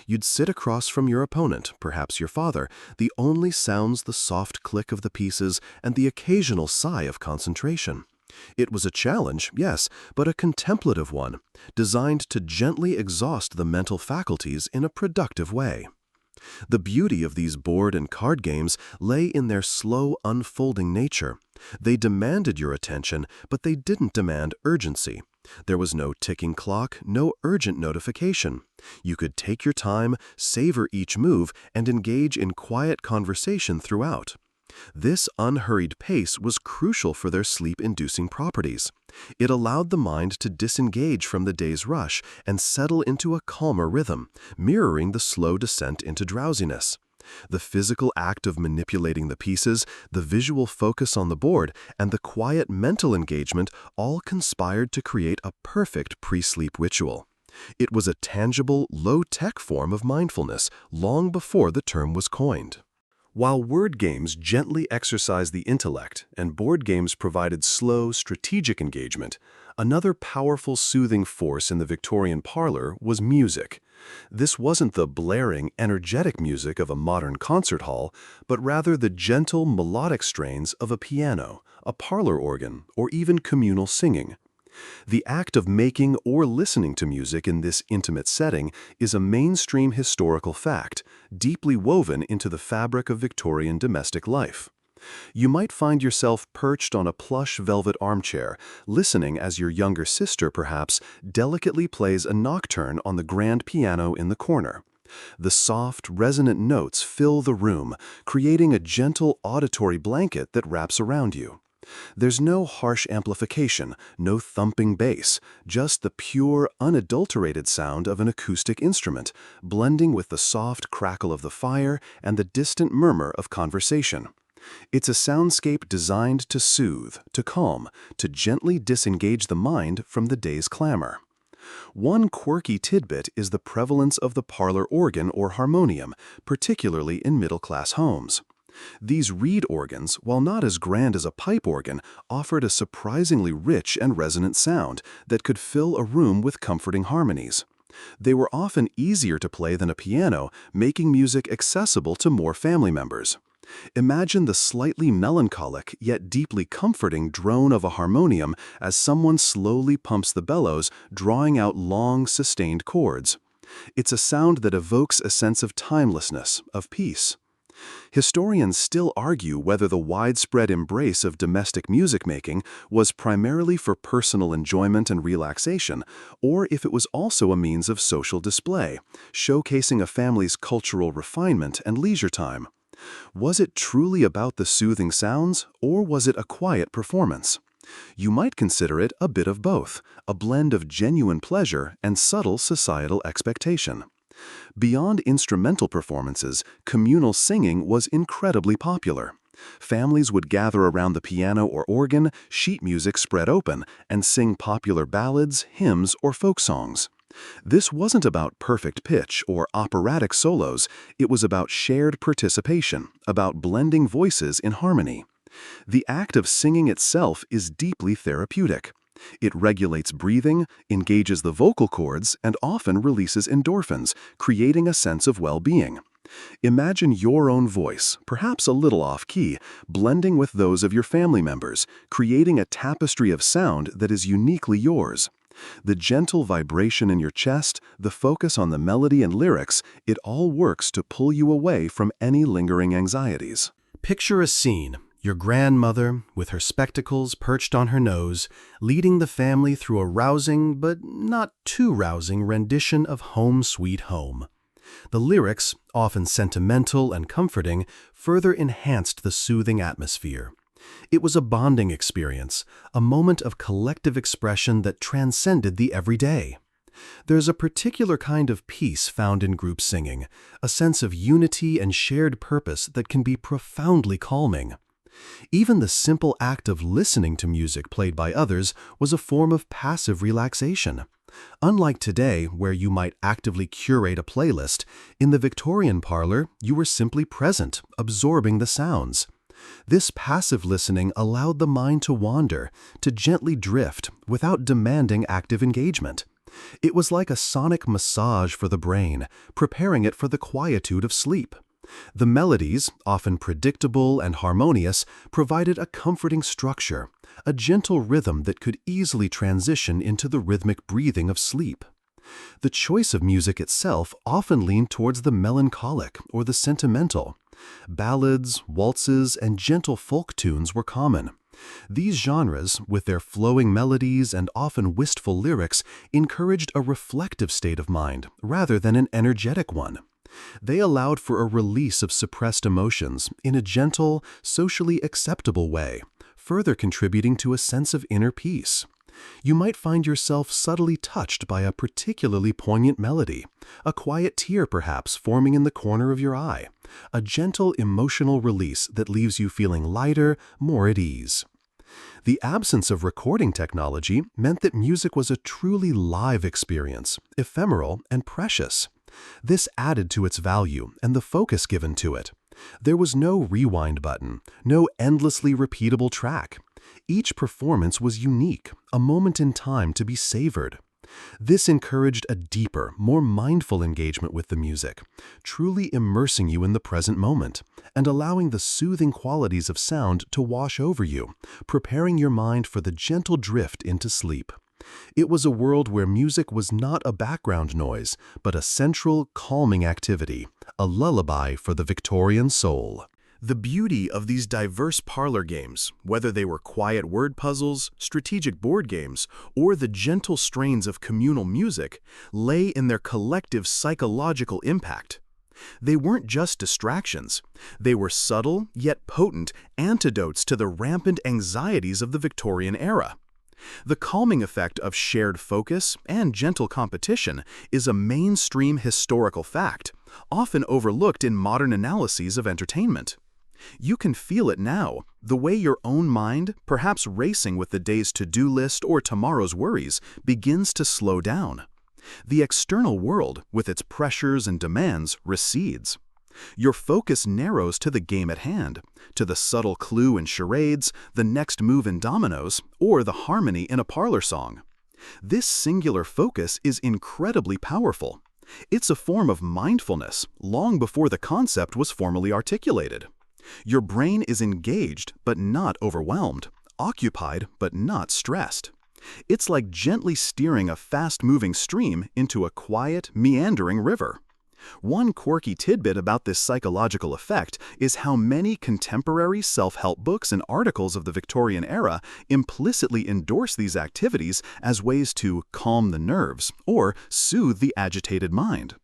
You'd sit across from your opponent, perhaps your father. The only sounds the soft click of the pieces and the occasional sigh of concentration. It was a challenge, yes, but a contemplative one, designed to gently exhaust the mental faculties in a productive way. The beauty of these board and card games lay in their slow, unfolding nature. They demanded your attention, but they didn't demand urgency. There was no ticking clock, no urgent notification. You could take your time, savor each move, and engage in quiet conversation throughout. This unhurried pace was crucial for their sleep-inducing properties. It allowed the mind to disengage from the day's rush and settle into a calmer rhythm, mirroring the slow descent into drowsiness. The physical act of manipulating the pieces, the visual focus on the board, and the quiet mental engagement all conspired to create a perfect pre-sleep ritual. It was a tangible, low-tech form of mindfulness long before the term was coined. While word games gently exercised the intellect and board games provided slow, strategic engagement, another powerful soothing force in the Victorian parlor was music. This wasn't the blaring, energetic music of a modern concert hall, but rather the gentle, melodic strains of a piano, a parlor organ, or even communal singing. The act of making or listening to music in this intimate setting is a mainstream historical fact, deeply woven into the fabric of Victorian domestic life. You might find yourself perched on a plush velvet armchair, listening as your younger sister, perhaps, delicately plays a nocturne on the grand piano in the corner. The soft, resonant notes fill the room, creating a gentle auditory blanket that wraps around you. There's no harsh amplification, no thumping bass, just the pure, unadulterated sound of an acoustic instrument, blending with the soft crackle of the fire and the distant murmur of conversation. It's a soundscape designed to soothe, to calm, to gently disengage the mind from the day's clamor. One quirky tidbit is the prevalence of the parlor organ or harmonium, particularly in middle-class homes. These reed organs, while not as grand as a pipe organ, offered a surprisingly rich and resonant sound that could fill a room with comforting harmonies. They were often easier to play than a piano, making music accessible to more family members. Imagine the slightly melancholic yet deeply comforting drone of a harmonium as someone slowly pumps the bellows, drawing out long, sustained chords. It's a sound that evokes a sense of timelessness, of peace. Historians still argue whether the widespread embrace of domestic music making was primarily for personal enjoyment and relaxation, or if it was also a means of social display, showcasing a family's cultural refinement and leisure time. Was it truly about the soothing sounds, or was it a quiet performance? You might consider it a bit of both, a blend of genuine pleasure and subtle societal expectation. Beyond instrumental performances, communal singing was incredibly popular. Families would gather around the piano or organ, sheet music spread open, and sing popular ballads, hymns, or folk songs. This wasn't about perfect pitch or operatic solos, it was about shared participation, about blending voices in harmony. The act of singing itself is deeply therapeutic. It regulates breathing, engages the vocal cords, and often releases endorphins, creating a sense of well-being. Imagine your own voice, perhaps a little off-key, blending with those of your family members, creating a tapestry of sound that is uniquely yours. The gentle vibration in your chest, the focus on the melody and lyrics, it all works to pull you away from any lingering anxieties. Picture a scene. Your grandmother, with her spectacles perched on her nose, leading the family through a rousing, but not too rousing, rendition of Home Sweet Home. The lyrics, often sentimental and comforting, further enhanced the soothing atmosphere. It was a bonding experience, a moment of collective expression that transcended the everyday. There's a particular kind of peace found in group singing, a sense of unity and shared purpose that can be profoundly calming. Even the simple act of listening to music played by others was a form of passive relaxation. Unlike today, where you might actively curate a playlist, in the Victorian parlor, you were simply present, absorbing the sounds. This passive listening allowed the mind to wander, to gently drift, without demanding active engagement. It was like a sonic massage for the brain, preparing it for the quietude of sleep. The melodies, often predictable and harmonious, provided a comforting structure, a gentle rhythm that could easily transition into the rhythmic breathing of sleep. The choice of music itself often leaned towards the melancholic or the sentimental. Ballads, waltzes, and gentle folk tunes were common. These genres, with their flowing melodies and often wistful lyrics, encouraged a reflective state of mind rather than an energetic one. They allowed for a release of suppressed emotions in a gentle, socially acceptable way, further contributing to a sense of inner peace. You might find yourself subtly touched by a particularly poignant melody, a quiet tear perhaps forming in the corner of your eye, a gentle emotional release that leaves you feeling lighter, more at ease. The absence of recording technology meant that music was a truly live experience, ephemeral and precious. This added to its value and the focus given to it. There was no rewind button, no endlessly repeatable track. Each performance was unique, a moment in time to be savored. This encouraged a deeper, more mindful engagement with the music, truly immersing you in the present moment and allowing the soothing qualities of sound to wash over you, preparing your mind for the gentle drift into sleep. It was a world where music was not a background noise, but a central, calming activity, a lullaby for the Victorian soul. The beauty of these diverse parlor games, whether they were quiet word puzzles, strategic board games, or the gentle strains of communal music, lay in their collective psychological impact. They weren't just distractions. They were subtle, yet potent antidotes to the rampant anxieties of the Victorian era. The calming effect of shared focus and gentle competition is a mainstream historical fact, often overlooked in modern analyses of entertainment. You can feel it now, the way your own mind, perhaps racing with the day's to-do list or tomorrow's worries, begins to slow down. The external world, with its pressures and demands, recedes. Your focus narrows to the game at hand, to the subtle clue in charades, the next move in dominoes, or the harmony in a parlor song. This singular focus is incredibly powerful. It's a form of mindfulness, long before the concept was formally articulated. Your brain is engaged but not overwhelmed, occupied but not stressed. It's like gently steering a fast-moving stream into a quiet, meandering river. One quirky tidbit about this psychological effect is how many contemporary self-help books and articles of the Victorian era implicitly endorse these activities as ways to calm the nerves or soothe the agitated mind.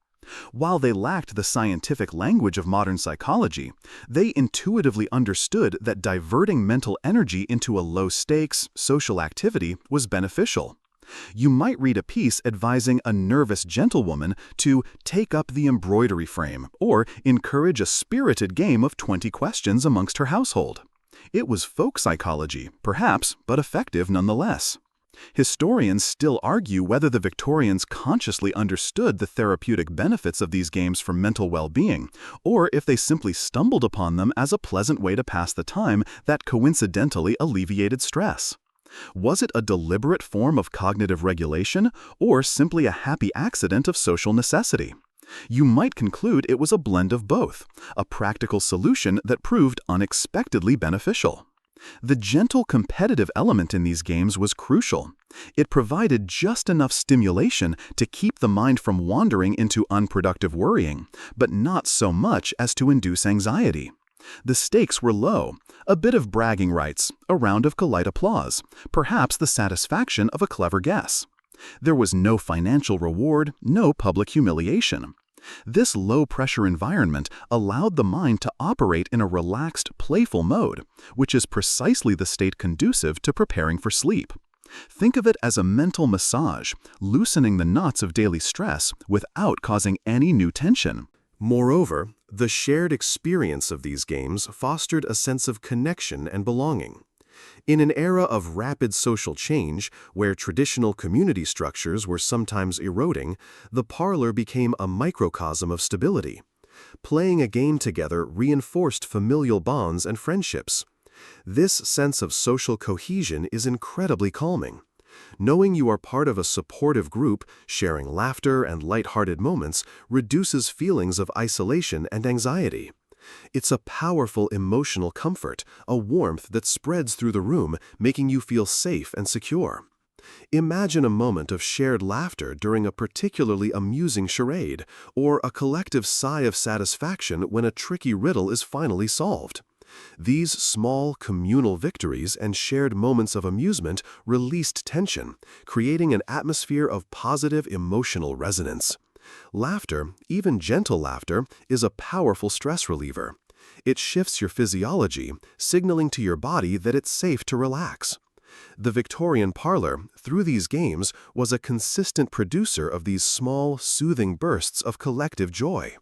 While they lacked the scientific language of modern psychology, they intuitively understood that diverting mental energy into a low-stakes, social activity was beneficial. You might read a piece advising a nervous gentlewoman to take up the embroidery frame or encourage a spirited game of 20 questions amongst her household. It was folk psychology, perhaps, but effective nonetheless. Historians still argue whether the Victorians consciously understood the therapeutic benefits of these games for mental well-being, or if they simply stumbled upon them as a pleasant way to pass the time that coincidentally alleviated stress. Was it a deliberate form of cognitive regulation, or simply a happy accident of social necessity? You might conclude it was a blend of both, a practical solution that proved unexpectedly beneficial. The gentle competitive element in these games was crucial. It provided just enough stimulation to keep the mind from wandering into unproductive worrying, but not so much as to induce anxiety. The stakes were low, a bit of bragging rights, a round of polite applause, perhaps the satisfaction of a clever guess. There was no financial reward, no public humiliation. This low-pressure environment allowed the mind to operate in a relaxed, playful mode, which is precisely the state conducive to preparing for sleep. Think of it as a mental massage, loosening the knots of daily stress without causing any new tension. Moreover, the shared experience of these games fostered a sense of connection and belonging. In an era of rapid social change, where traditional community structures were sometimes eroding, the parlor became a microcosm of stability. Playing a game together reinforced familial bonds and friendships. This sense of social cohesion is incredibly calming. Knowing you are part of a supportive group, sharing laughter and light-hearted moments, reduces feelings of isolation and anxiety. It's a powerful emotional comfort, a warmth that spreads through the room, making you feel safe and secure. Imagine a moment of shared laughter during a particularly amusing charade, or a collective sigh of satisfaction when a tricky riddle is finally solved. These small communal victories and shared moments of amusement released tension, creating an atmosphere of positive emotional resonance. Laughter, even gentle laughter, is a powerful stress reliever. It shifts your physiology, signaling to your body that it's safe to relax. The Victorian parlor, through these games, was a consistent producer of these small, soothing bursts of collective joy.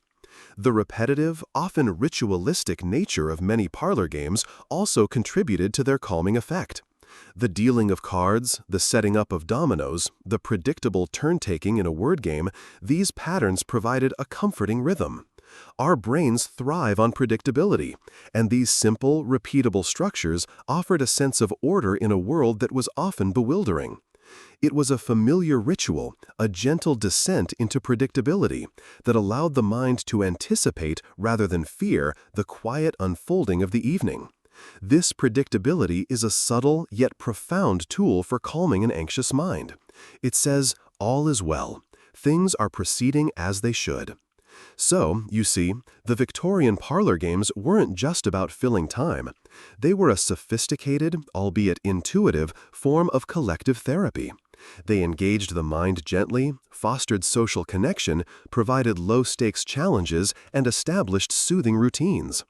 The repetitive, often ritualistic nature of many parlor games also contributed to their calming effect. The dealing of cards, the setting up of dominoes, the predictable turn-taking in a word game, these patterns provided a comforting rhythm. Our brains thrive on predictability, and these simple, repeatable structures offered a sense of order in a world that was often bewildering. It was a familiar ritual, a gentle descent into predictability, that allowed the mind to anticipate rather than fear the quiet unfolding of the evening. This predictability is a subtle yet profound tool for calming an anxious mind. It says, all is well. Things are proceeding as they should. So, you see, the Victorian parlor games weren't just about filling time. They were a sophisticated, albeit intuitive, form of collective therapy. They engaged the mind gently, fostered social connection, provided low-stakes challenges, and established soothing routines.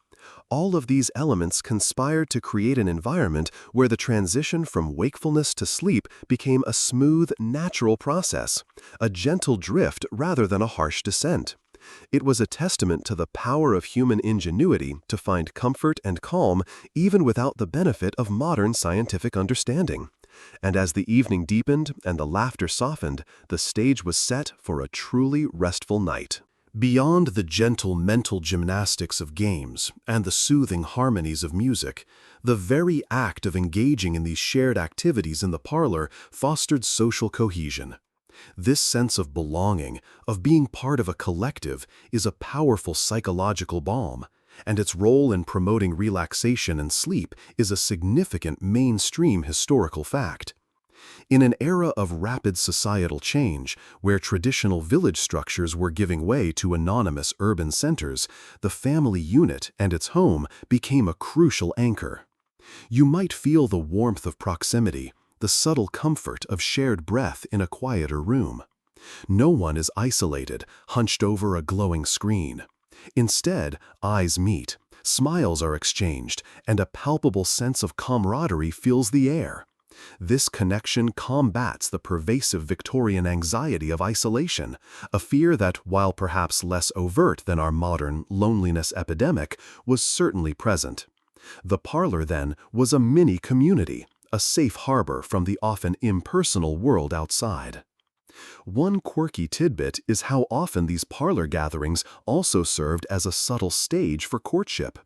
All of these elements conspired to create an environment where the transition from wakefulness to sleep became a smooth, natural process, a gentle drift rather than a harsh descent. It was a testament to the power of human ingenuity to find comfort and calm even without the benefit of modern scientific understanding. And as the evening deepened and the laughter softened, the stage was set for a truly restful night. Beyond the gentle mental gymnastics of games and the soothing harmonies of music, the very act of engaging in these shared activities in the parlor fostered social cohesion. This sense of belonging, of being part of a collective, is a powerful psychological balm, and its role in promoting relaxation and sleep is a significant mainstream historical fact. In an era of rapid societal change, where traditional village structures were giving way to anonymous urban centers, the family unit and its home became a crucial anchor. You might feel the warmth of proximity, the subtle comfort of shared breath in a quieter room. No one is isolated, hunched over a glowing screen. Instead, eyes meet, smiles are exchanged, and a palpable sense of camaraderie fills the air. This connection combats the pervasive Victorian anxiety of isolation, a fear that, while perhaps less overt than our modern loneliness epidemic, was certainly present. The parlor, then, was a mini-community, a safe harbor from the often impersonal world outside. One quirky tidbit is how often these parlor gatherings also served as a subtle stage for courtship.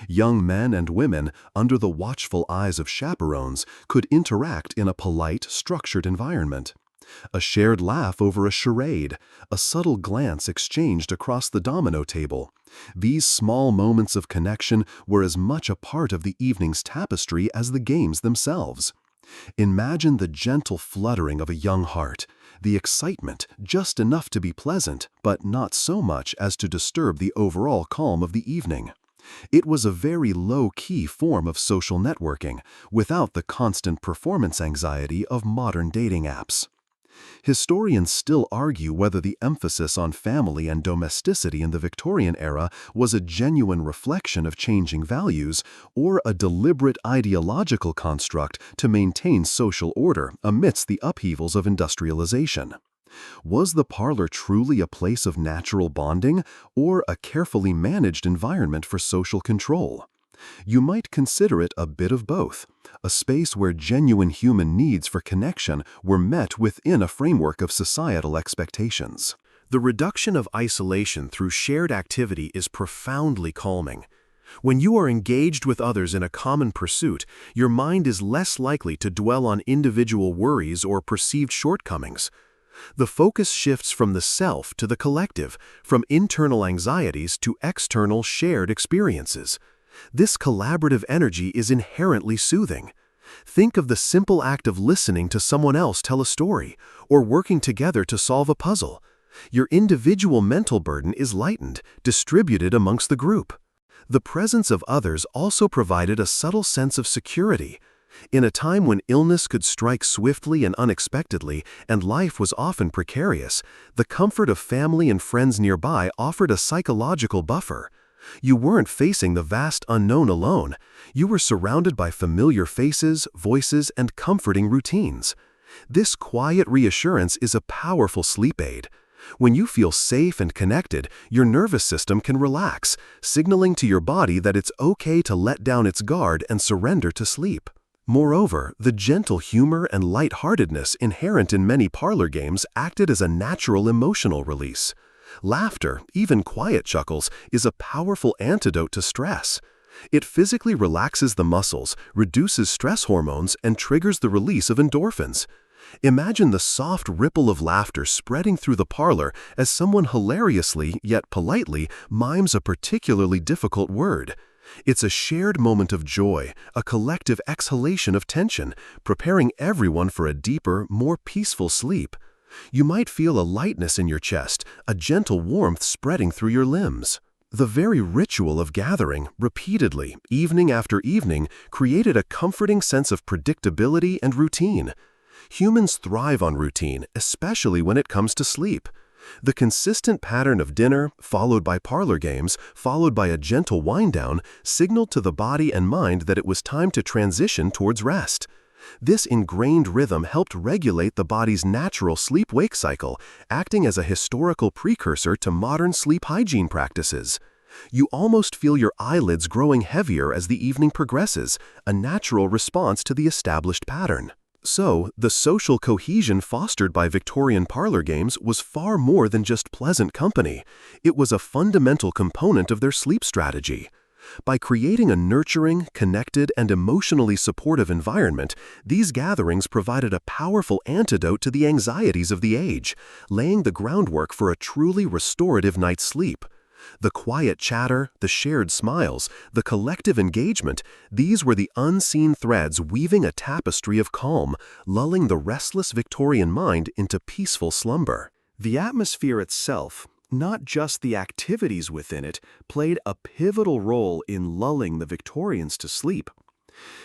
Young men and women, under the watchful eyes of chaperones, could interact in a polite, structured environment. A shared laugh over a charade, a subtle glance exchanged across the domino table. These small moments of connection were as much a part of the evening's tapestry as the games themselves. Imagine the gentle fluttering of a young heart, the excitement just enough to be pleasant, but not so much as to disturb the overall calm of the evening. It was a very low-key form of social networking, without the constant performance anxiety of modern dating apps. Historians still argue whether the emphasis on family and domesticity in the Victorian era was a genuine reflection of changing values or a deliberate ideological construct to maintain social order amidst the upheavals of industrialization. Was the parlor truly a place of natural bonding or a carefully managed environment for social control? You might consider it a bit of both, a space where genuine human needs for connection were met within a framework of societal expectations. The reduction of isolation through shared activity is profoundly calming. When you are engaged with others in a common pursuit, your mind is less likely to dwell on individual worries or perceived shortcomings. The focus shifts from the self to the collective, from internal anxieties to external shared experiences. This collaborative energy is inherently soothing. Think of the simple act of listening to someone else tell a story, or working together to solve a puzzle. Your individual mental burden is lightened, distributed amongst the group. The presence of others also provided a subtle sense of security. In a time when illness could strike swiftly and unexpectedly, and life was often precarious, the comfort of family and friends nearby offered a psychological buffer. You weren't facing the vast unknown alone. You were surrounded by familiar faces, voices, and comforting routines. This quiet reassurance is a powerful sleep aid. When you feel safe and connected, your nervous system can relax, signaling to your body that it's okay to let down its guard and surrender to sleep. Moreover, the gentle humor and lightheartedness inherent in many parlor games acted as a natural emotional release. Laughter, even quiet chuckles, is a powerful antidote to stress. It physically relaxes the muscles, reduces stress hormones, and triggers the release of endorphins. Imagine the soft ripple of laughter spreading through the parlor as someone hilariously, yet politely, mimes a particularly difficult word. It's a shared moment of joy, a collective exhalation of tension, preparing everyone for a deeper, more peaceful sleep. You might feel a lightness in your chest, a gentle warmth spreading through your limbs. The very ritual of gathering, repeatedly, evening after evening, created a comforting sense of predictability and routine. Humans thrive on routine, especially when it comes to sleep. The consistent pattern of dinner, followed by parlor games, followed by a gentle wind-down, signaled to the body and mind that it was time to transition towards rest. This ingrained rhythm helped regulate the body's natural sleep-wake cycle, acting as a historical precursor to modern sleep hygiene practices. You almost feel your eyelids growing heavier as the evening progresses, a natural response to the established pattern. So, the social cohesion fostered by Victorian parlor games was far more than just pleasant company. It was a fundamental component of their sleep strategy. By creating a nurturing, connected, and emotionally supportive environment, these gatherings provided a powerful antidote to the anxieties of the age, laying the groundwork for a truly restorative night's sleep. The quiet chatter, the shared smiles, the collective engagement, these were the unseen threads weaving a tapestry of calm, lulling the restless Victorian mind into peaceful slumber. The atmosphere itself, not just the activities within it, played a pivotal role in lulling the Victorians to sleep.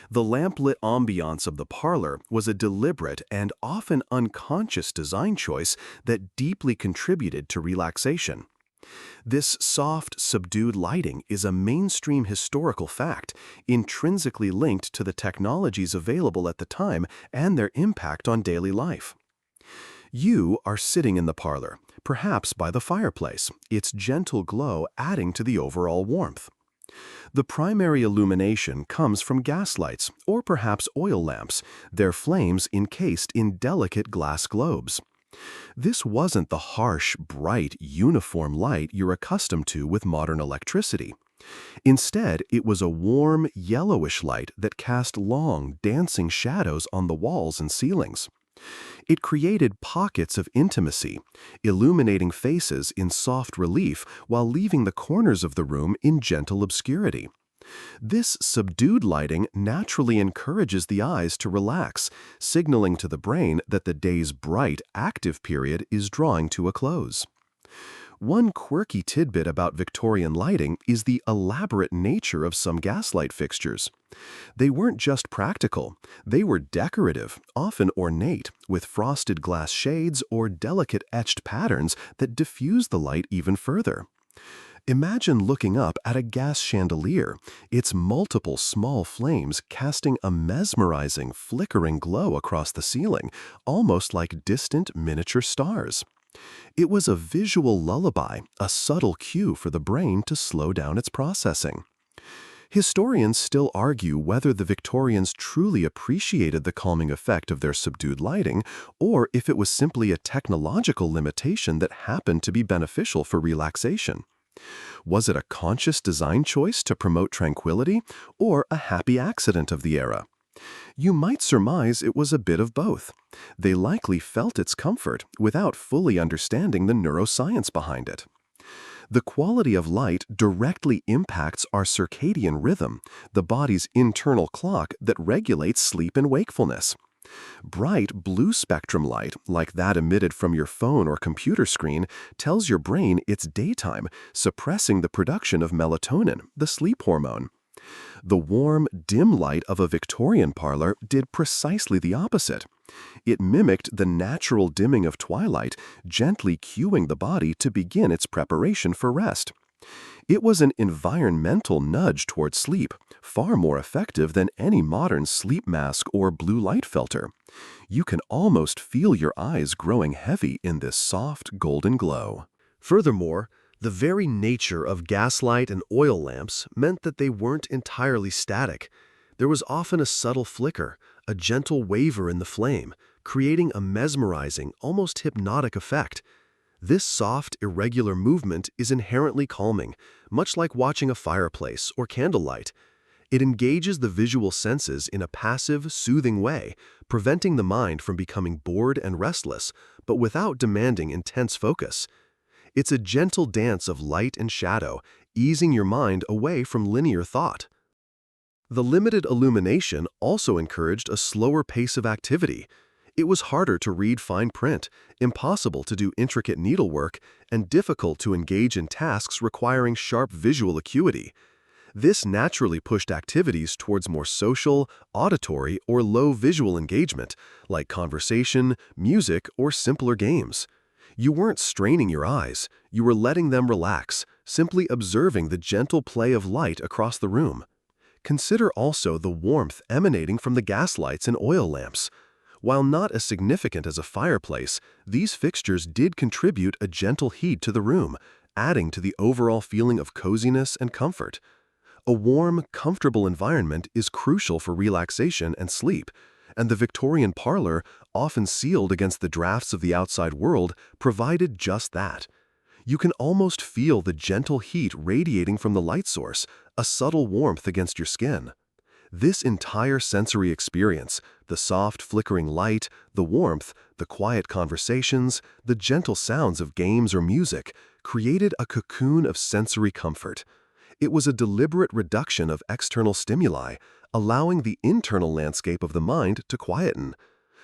The lamplit ambiance of the parlor was a deliberate and often unconscious design choice that deeply contributed to relaxation. This soft, subdued lighting is a mainstream historical fact, intrinsically linked to the technologies available at the time and their impact on daily life. You are sitting in the parlor, perhaps by the fireplace, its gentle glow adding to the overall warmth. The primary illumination comes from gas lights or perhaps oil lamps, their flames encased in delicate glass globes. This wasn't the harsh, bright, uniform light you're accustomed to with modern electricity. Instead, it was a warm, yellowish light that cast long, dancing shadows on the walls and ceilings. It created pockets of intimacy, illuminating faces in soft relief while leaving the corners of the room in gentle obscurity. This subdued lighting naturally encourages the eyes to relax, signaling to the brain that the day's bright, active period is drawing to a close. One quirky tidbit about Victorian lighting is the elaborate nature of some gaslight fixtures. They weren't just practical, they were decorative, often ornate, with frosted glass shades or delicate etched patterns that diffuse the light even further. Imagine looking up at a gas chandelier, its multiple small flames casting a mesmerizing, flickering glow across the ceiling, almost like distant miniature stars. It was a visual lullaby, a subtle cue for the brain to slow down its processing. Historians still argue whether the Victorians truly appreciated the calming effect of their subdued lighting, or if it was simply a technological limitation that happened to be beneficial for relaxation. Was it a conscious design choice to promote tranquility, or a happy accident of the era? You might surmise it was a bit of both. They likely felt its comfort without fully understanding the neuroscience behind it. The quality of light directly impacts our circadian rhythm, the body's internal clock that regulates sleep and wakefulness. Bright blue spectrum light, like that emitted from your phone or computer screen, tells your brain it's daytime, suppressing the production of melatonin, the sleep hormone. The warm, dim light of a Victorian parlor did precisely the opposite. It mimicked the natural dimming of twilight, gently cueing the body to begin its preparation for rest. It was an environmental nudge toward sleep, far more effective than any modern sleep mask or blue light filter. You can almost feel your eyes growing heavy in this soft, golden glow. Furthermore, the very nature of gaslight and oil lamps meant that they weren't entirely static. There was often a subtle flicker, a gentle waver in the flame, creating a mesmerizing, almost hypnotic effect. This soft, irregular movement is inherently calming, much like watching a fireplace or candlelight. It engages the visual senses in a passive, soothing way, preventing the mind from becoming bored and restless, but without demanding intense focus. It's a gentle dance of light and shadow, easing your mind away from linear thought. The limited illumination also encouraged a slower pace of activity. It was harder to read fine print, impossible to do intricate needlework, and difficult to engage in tasks requiring sharp visual acuity. This naturally pushed activities towards more social, auditory, or low visual engagement, like conversation, music, or simpler games. You weren't straining your eyes, you were letting them relax, simply observing the gentle play of light across the room. Consider also the warmth emanating from the gas lights and oil lamps. While not as significant as a fireplace, these fixtures did contribute a gentle heat to the room, adding to the overall feeling of coziness and comfort. A warm, comfortable environment is crucial for relaxation and sleep, and the Victorian parlor, often sealed against the drafts of the outside world, provided just that. You can almost feel the gentle heat radiating from the light source, a subtle warmth against your skin. This entire sensory experience, the soft flickering light, the warmth, the quiet conversations, the gentle sounds of games or music, created a cocoon of sensory comfort. It was a deliberate reduction of external stimuli, allowing the internal landscape of the mind to quieten.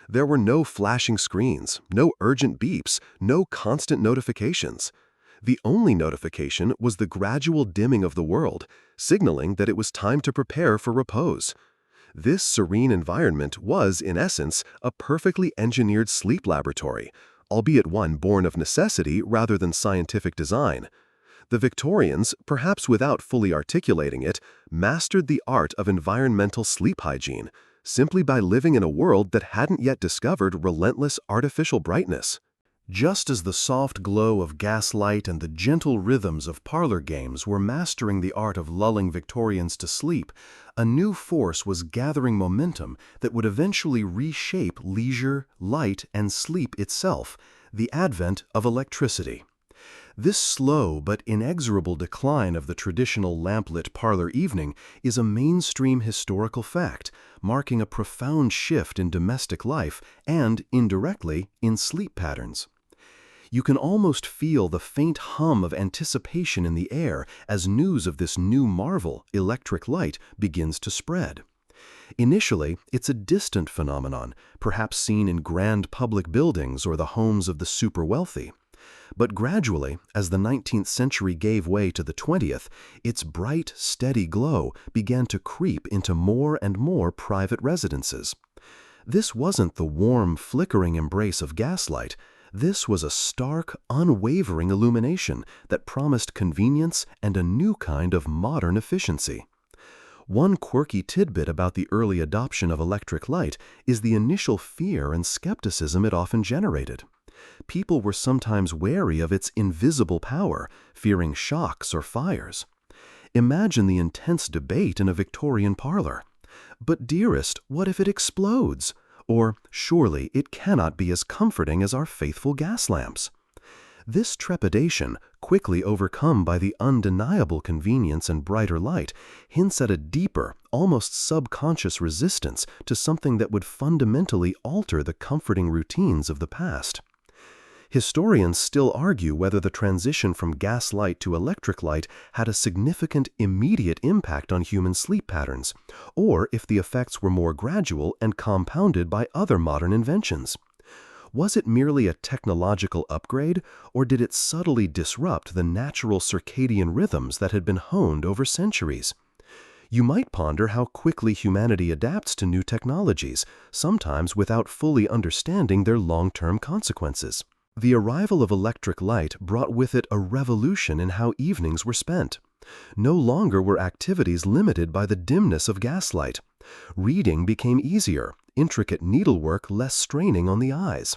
There were no flashing screens, no urgent beeps, no constant notifications. The only notification was the gradual dimming of the world, signaling that it was time to prepare for repose. This serene environment was, in essence, a perfectly engineered sleep laboratory, albeit one born of necessity rather than scientific design. The Victorians, perhaps without fully articulating it, mastered the art of environmental sleep hygiene, simply by living in a world that hadn't yet discovered relentless artificial brightness. Just as the soft glow of gaslight and the gentle rhythms of parlor games were mastering the art of lulling Victorians to sleep, a new force was gathering momentum that would eventually reshape leisure, light, and sleep itself: the advent of electricity. This slow but inexorable decline of the traditional lamplit parlor evening is a mainstream historical fact, marking a profound shift in domestic life and, indirectly, in sleep patterns. You can almost feel the faint hum of anticipation in the air as news of this new marvel, electric light, begins to spread. Initially, it's a distant phenomenon, perhaps seen in grand public buildings or the homes of the super-wealthy. But gradually, as the 19th century gave way to the 20th, its bright, steady glow began to creep into more and more private residences. This wasn't the warm, flickering embrace of gaslight. This was a stark, unwavering illumination that promised convenience and a new kind of modern efficiency. One quirky tidbit about the early adoption of electric light is the initial fear and skepticism it often generated. People were sometimes wary of its invisible power, fearing shocks or fires. Imagine the intense debate in a Victorian parlor. But dearest, what if it explodes? Or, surely it cannot be as comforting as our faithful gas lamps. This trepidation, quickly overcome by the undeniable convenience and brighter light, hints at a deeper, almost subconscious resistance to something that would fundamentally alter the comforting routines of the past. Historians still argue whether the transition from gas light to electric light had a significant immediate impact on human sleep patterns, or if the effects were more gradual and compounded by other modern inventions. Was it merely a technological upgrade, or did it subtly disrupt the natural circadian rhythms that had been honed over centuries? You might ponder how quickly humanity adapts to new technologies, sometimes without fully understanding their long-term consequences. The arrival of electric light brought with it a revolution in how evenings were spent. No longer were activities limited by the dimness of gaslight. Reading became easier, intricate needlework less straining on the eyes.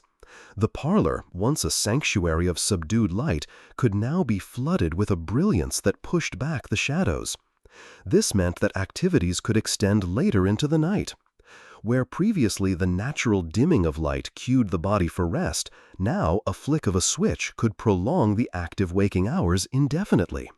The parlor, once a sanctuary of subdued light, could now be flooded with a brilliance that pushed back the shadows. This meant that activities could extend later into the night. Where previously the natural dimming of light cued the body for rest, now a flick of a switch could prolong the active waking hours indefinitely.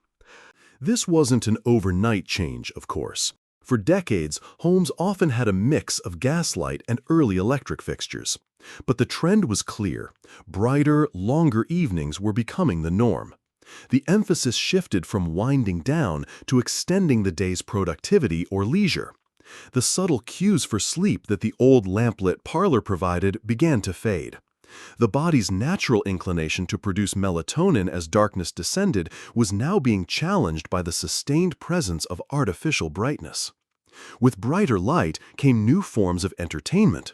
This wasn't an overnight change, of course. For decades, homes often had a mix of gaslight and early electric fixtures. But the trend was clear. Brighter, longer evenings were becoming the norm. The emphasis shifted from winding down to extending the day's productivity or leisure. The subtle cues for sleep that the old lamplit parlor provided began to fade. The body's natural inclination to produce melatonin as darkness descended was now being challenged by the sustained presence of artificial brightness. With brighter light came new forms of entertainment.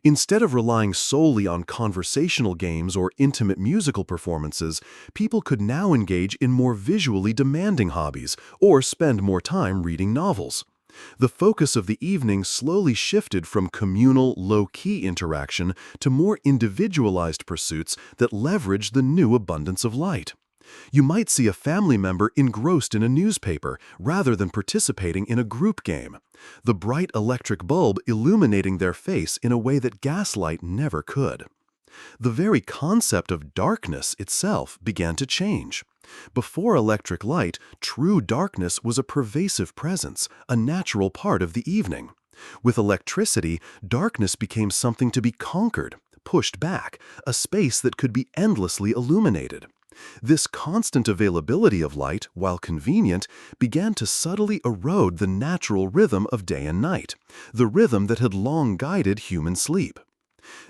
Instead of relying solely on conversational games or intimate musical performances, people could now engage in more visually demanding hobbies or spend more time reading novels. The focus of the evening slowly shifted from communal, low-key interaction to more individualized pursuits that leveraged the new abundance of light. You might see a family member engrossed in a newspaper rather than participating in a group game, the bright electric bulb illuminating their face in a way that gaslight never could. The very concept of darkness itself began to change. Before electric light, true darkness was a pervasive presence, a natural part of the evening. With electricity, darkness became something to be conquered, pushed back, a space that could be endlessly illuminated. This constant availability of light, while convenient, began to subtly erode the natural rhythm of day and night, the rhythm that had long guided human sleep.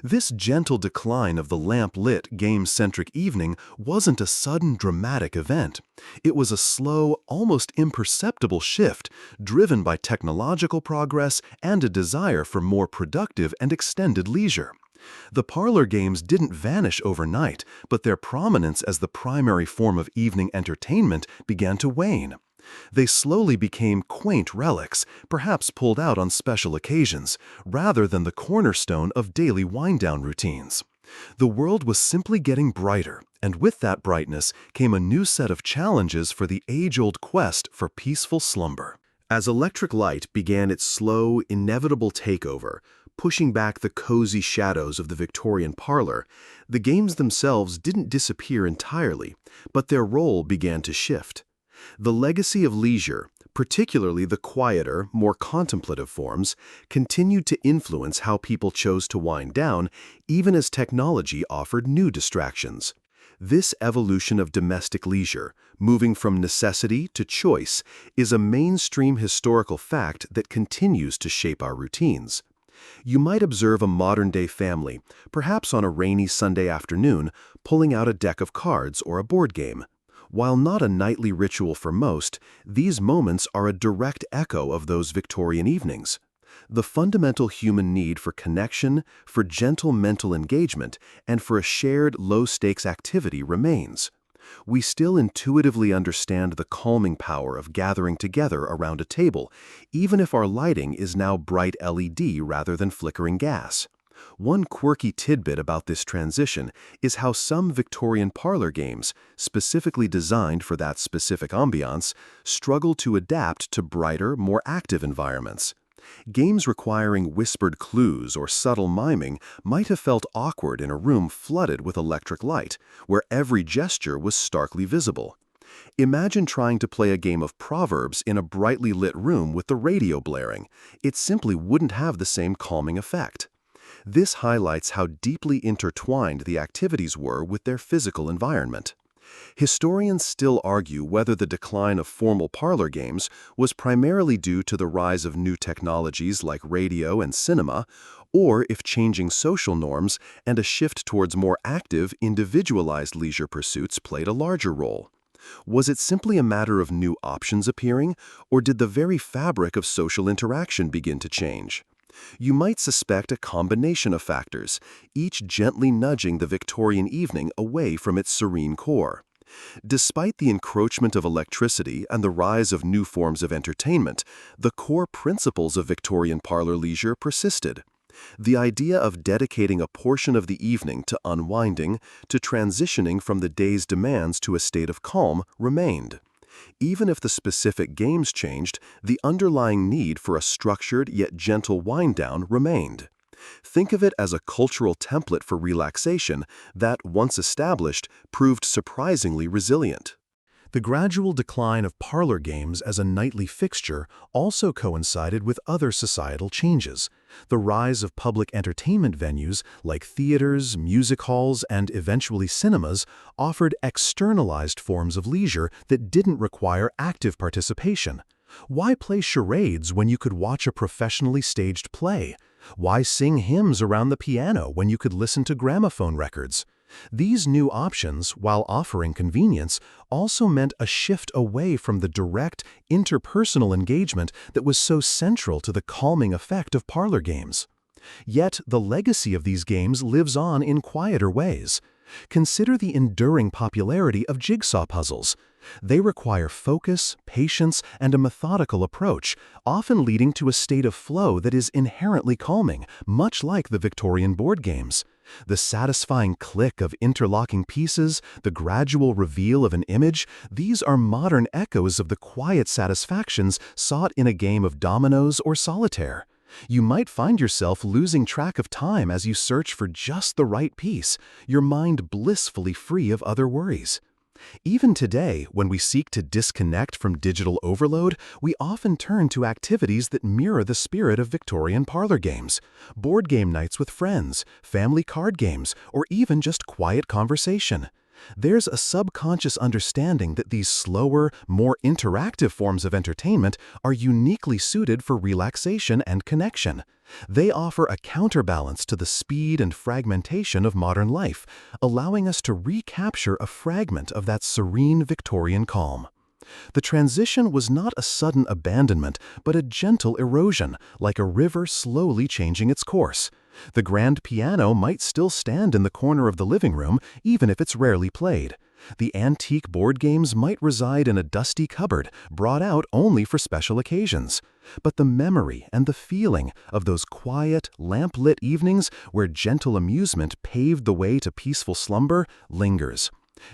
This gentle decline of the lamp-lit, game-centric evening wasn't a sudden dramatic event. It was a slow, almost imperceptible shift, driven by technological progress and a desire for more productive and extended leisure. The parlor games didn't vanish overnight, but their prominence as the primary form of evening entertainment began to wane. They slowly became quaint relics, perhaps pulled out on special occasions, rather than the cornerstone of daily wind-down routines. The world was simply getting brighter, and with that brightness came a new set of challenges for the age-old quest for peaceful slumber. As electric light began its slow, inevitable takeover, pushing back the cozy shadows of the Victorian parlor, the games themselves didn't disappear entirely, but their role began to shift. The legacy of leisure, particularly the quieter, more contemplative forms, continued to influence how people chose to wind down, even as technology offered new distractions. This evolution of domestic leisure, moving from necessity to choice, is a mainstream historical fact that continues to shape our routines. You might observe a modern-day family, perhaps on a rainy Sunday afternoon, pulling out a deck of cards or a board game. While not a nightly ritual for most, these moments are a direct echo of those Victorian evenings. The fundamental human need for connection, for gentle mental engagement, and for a shared low-stakes activity remains. We still intuitively understand the calming power of gathering together around a table, even if our lighting is now bright LED rather than flickering gas. One quirky tidbit about this transition is how some Victorian parlor games, specifically designed for that specific ambiance, struggle to adapt to brighter, more active environments. Games requiring whispered clues or subtle miming might have felt awkward in a room flooded with electric light, where every gesture was starkly visible. Imagine trying to play a game of Proverbs in a brightly lit room with the radio blaring. It simply wouldn't have the same calming effect. This highlights how deeply intertwined the activities were with their physical environment. Historians still argue whether the decline of formal parlor games was primarily due to the rise of new technologies like radio and cinema, or if changing social norms and a shift towards more active, individualized leisure pursuits played a larger role. Was it simply a matter of new options appearing, or did the very fabric of social interaction begin to change? You might suspect a combination of factors, each gently nudging the Victorian evening away from its serene core. Despite the encroachment of electricity and the rise of new forms of entertainment, the core principles of Victorian parlor leisure persisted. The idea of dedicating a portion of the evening to unwinding, to transitioning from the day's demands to a state of calm, remained. Even if the specific games changed, the underlying need for a structured yet gentle wind-down remained. Think of it as a cultural template for relaxation that, once established, proved surprisingly resilient. The gradual decline of parlor games as a nightly fixture also coincided with other societal changes. The rise of public entertainment venues like theaters, music halls, and eventually cinemas offered externalized forms of leisure that didn't require active participation. Why play charades when you could watch a professionally staged play? Why sing hymns around the piano when you could listen to gramophone records? These new options, while offering convenience, also meant a shift away from the direct, interpersonal engagement that was so central to the calming effect of parlor games. Yet, the legacy of these games lives on in quieter ways. Consider the enduring popularity of jigsaw puzzles. They require focus, patience, and a methodical approach, often leading to a state of flow that is inherently calming, much like the Victorian board games. The satisfying click of interlocking pieces, the gradual reveal of an image, these are modern echoes of the quiet satisfactions sought in a game of dominoes or solitaire. You might find yourself losing track of time as you search for just the right piece, your mind blissfully free of other worries. Even today, when we seek to disconnect from digital overload, we often turn to activities that mirror the spirit of Victorian parlor games, board game nights with friends, family card games, or even just quiet conversation. There's a subconscious understanding that these slower, more interactive forms of entertainment are uniquely suited for relaxation and connection. They offer a counterbalance to the speed and fragmentation of modern life, allowing us to recapture a fragment of that serene Victorian calm. The transition was not a sudden abandonment, but a gentle erosion, like a river slowly changing its course. The grand piano might still stand in the corner of the living room, even if it's rarely played. The antique board games might reside in a dusty cupboard, brought out only for special occasions. But the memory and the feeling of those quiet, lamp-lit evenings where gentle amusement paved the way to peaceful slumber lingers.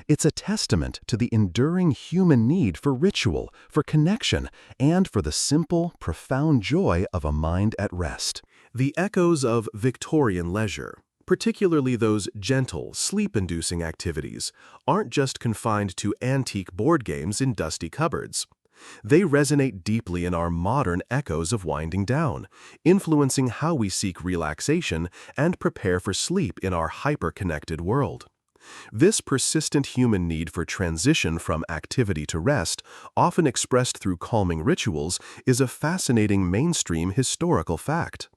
It's a testament to the enduring human need for ritual, for connection, and for the simple, profound joy of a mind at rest. The echoes of Victorian leisure, particularly those gentle, sleep-inducing activities, aren't just confined to antique board games in dusty cupboards. They resonate deeply in our modern echoes of winding down, influencing how we seek relaxation and prepare for sleep in our hyper-connected world. This persistent human need for transition from activity to rest, often expressed through calming rituals, is a fascinating mainstream historical fact.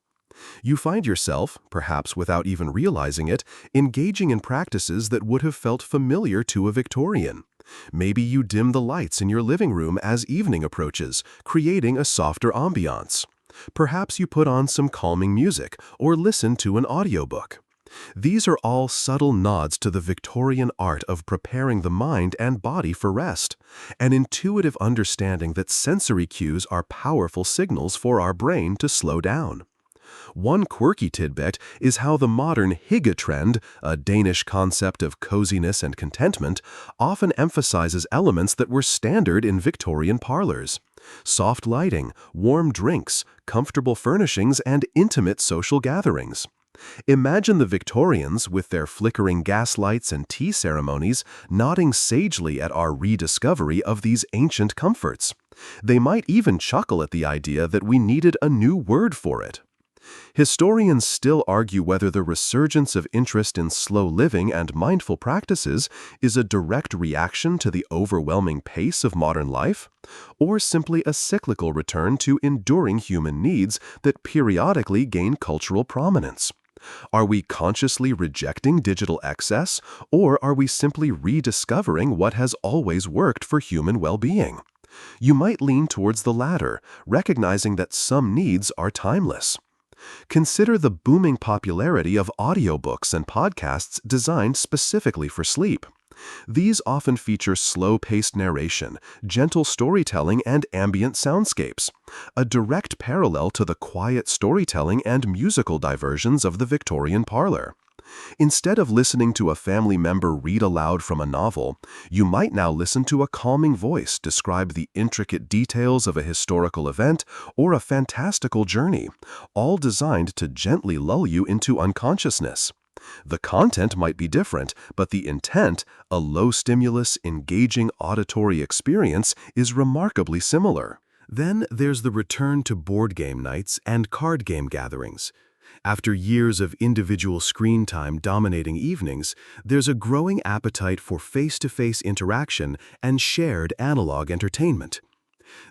You find yourself, perhaps without even realizing it, engaging in practices that would have felt familiar to a Victorian. Maybe you dim the lights in your living room as evening approaches, creating a softer ambiance. Perhaps you put on some calming music or listen to an audiobook. These are all subtle nods to the Victorian art of preparing the mind and body for rest, an intuitive understanding that sensory cues are powerful signals for our brain to slow down. One quirky tidbit is how the modern hygge trend, a Danish concept of coziness and contentment, often emphasizes elements that were standard in Victorian parlors. Soft lighting, warm drinks, comfortable furnishings, and intimate social gatherings. Imagine the Victorians, with their flickering gaslights and tea ceremonies, nodding sagely at our rediscovery of these ancient comforts. They might even chuckle at the idea that we needed a new word for it. Historians still argue whether the resurgence of interest in slow living and mindful practices is a direct reaction to the overwhelming pace of modern life, or simply a cyclical return to enduring human needs that periodically gain cultural prominence. Are we consciously rejecting digital excess, or are we simply rediscovering what has always worked for human well-being? You might lean towards the latter, recognizing that some needs are timeless. Consider the booming popularity of audiobooks and podcasts designed specifically for sleep. These often feature slow-paced narration, gentle storytelling, and ambient soundscapes, a direct parallel to the quiet storytelling and musical diversions of the Victorian parlor. Instead of listening to a family member read aloud from a novel, you might now listen to a calming voice describe the intricate details of a historical event or a fantastical journey, all designed to gently lull you into unconsciousness. The content might be different, but the intent, a low-stimulus, engaging auditory experience, is remarkably similar. Then there's the return to board game nights and card game gatherings. After years of individual screen time dominating evenings, there's a growing appetite for face-to-face interaction and shared analog entertainment.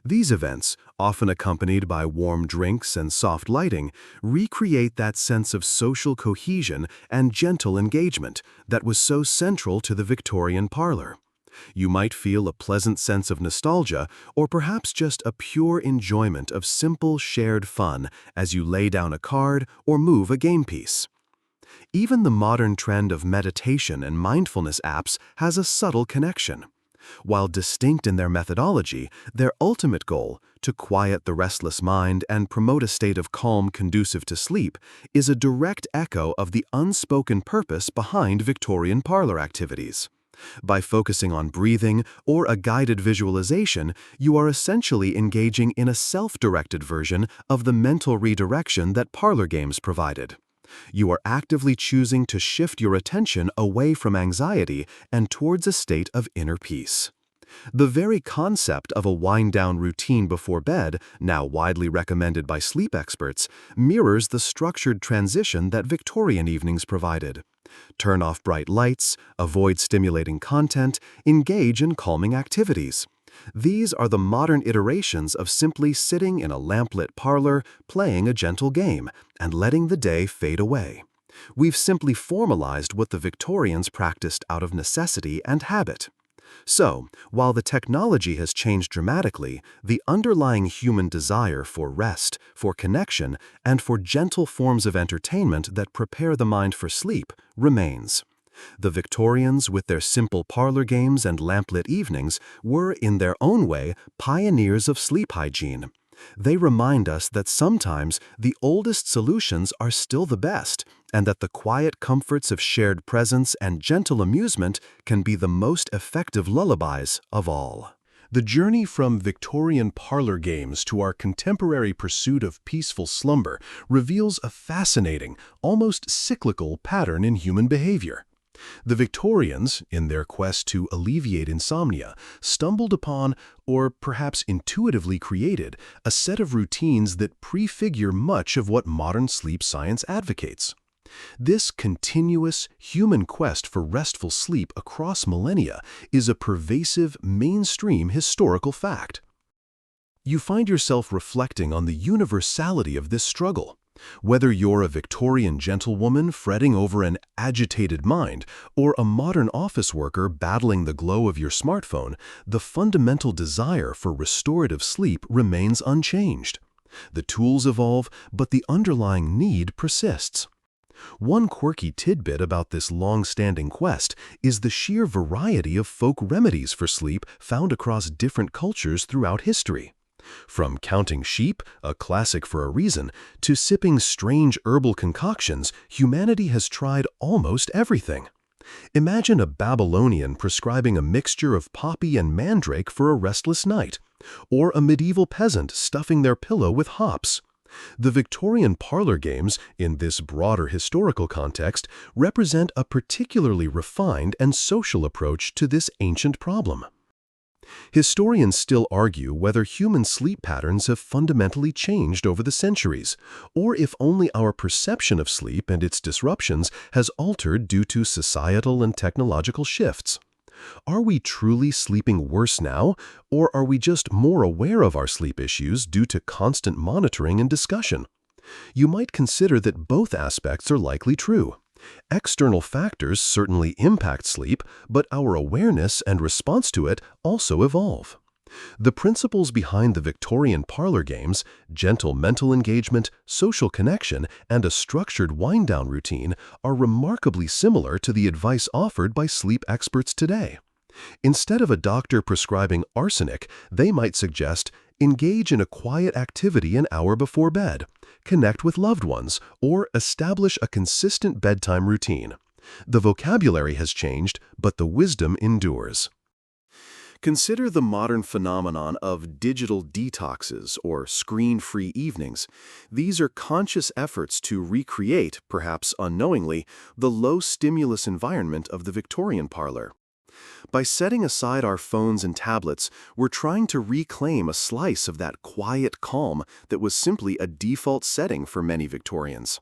These events, often accompanied by warm drinks and soft lighting, recreate that sense of social cohesion and gentle engagement that was so central to the Victorian parlor. You might feel a pleasant sense of nostalgia, or perhaps just a pure enjoyment of simple shared fun as you lay down a card or move a game piece. Even the modern trend of meditation and mindfulness apps has a subtle connection. While distinct in their methodology, their ultimate goal, to quiet the restless mind and promote a state of calm conducive to sleep, is a direct echo of the unspoken purpose behind Victorian parlor activities. By focusing on breathing or a guided visualization, you are essentially engaging in a self-directed version of the mental redirection that parlor games provided. You are actively choosing to shift your attention away from anxiety and towards a state of inner peace. The very concept of a wind-down routine before bed, now widely recommended by sleep experts, mirrors the structured transition that Victorian evenings provided. Turn off bright lights, avoid stimulating content, engage in calming activities. These are the modern iterations of simply sitting in a lamplit parlor, playing a gentle game, and letting the day fade away. We've simply formalized what the Victorians practiced out of necessity and habit. So, while the technology has changed dramatically, the underlying human desire for rest, for connection, and for gentle forms of entertainment that prepare the mind for sleep remains. The Victorians, with their simple parlor games and lamplit evenings, were, in their own way, pioneers of sleep hygiene. They remind us that sometimes the oldest solutions are still the best, and that the quiet comforts of shared presence and gentle amusement can be the most effective lullabies of all. The journey from Victorian parlor games to our contemporary pursuit of peaceful slumber reveals a fascinating, almost cyclical pattern in human behavior. The Victorians, in their quest to alleviate insomnia, stumbled upon, or perhaps intuitively created, a set of routines that prefigure much of what modern sleep science advocates. This continuous, human quest for restful sleep across millennia is a pervasive, mainstream historical fact. You find yourself reflecting on the universality of this struggle. Whether you're a Victorian gentlewoman fretting over an agitated mind or a modern office worker battling the glow of your smartphone, the fundamental desire for restorative sleep remains unchanged. The tools evolve, but the underlying need persists. One quirky tidbit about this long-standing quest is the sheer variety of folk remedies for sleep found across different cultures throughout history. From counting sheep, a classic for a reason, to sipping strange herbal concoctions, humanity has tried almost everything. Imagine a Babylonian prescribing a mixture of poppy and mandrake for a restless night, or a medieval peasant stuffing their pillow with hops. The Victorian parlor games, in this broader historical context, represent a particularly refined and social approach to this ancient problem. Historians still argue whether human sleep patterns have fundamentally changed over the centuries, or if only our perception of sleep and its disruptions has altered due to societal and technological shifts. Are we truly sleeping worse now, or are we just more aware of our sleep issues due to constant monitoring and discussion? You might consider that both aspects are likely true. External factors certainly impact sleep, but our awareness and response to it also evolve. The principles behind the Victorian parlor games, gentle mental engagement, social connection, and a structured wind-down routine, are remarkably similar to the advice offered by sleep experts today. Instead of a doctor prescribing arsenic, they might suggest, engage in a quiet activity an hour before bed, connect with loved ones, or establish a consistent bedtime routine. The vocabulary has changed, but the wisdom endures. Consider the modern phenomenon of digital detoxes or screen-free evenings. These are conscious efforts to recreate, perhaps unknowingly, the low-stimulus environment of the Victorian parlor. By setting aside our phones and tablets, we're trying to reclaim a slice of that quiet calm that was simply a default setting for many Victorians.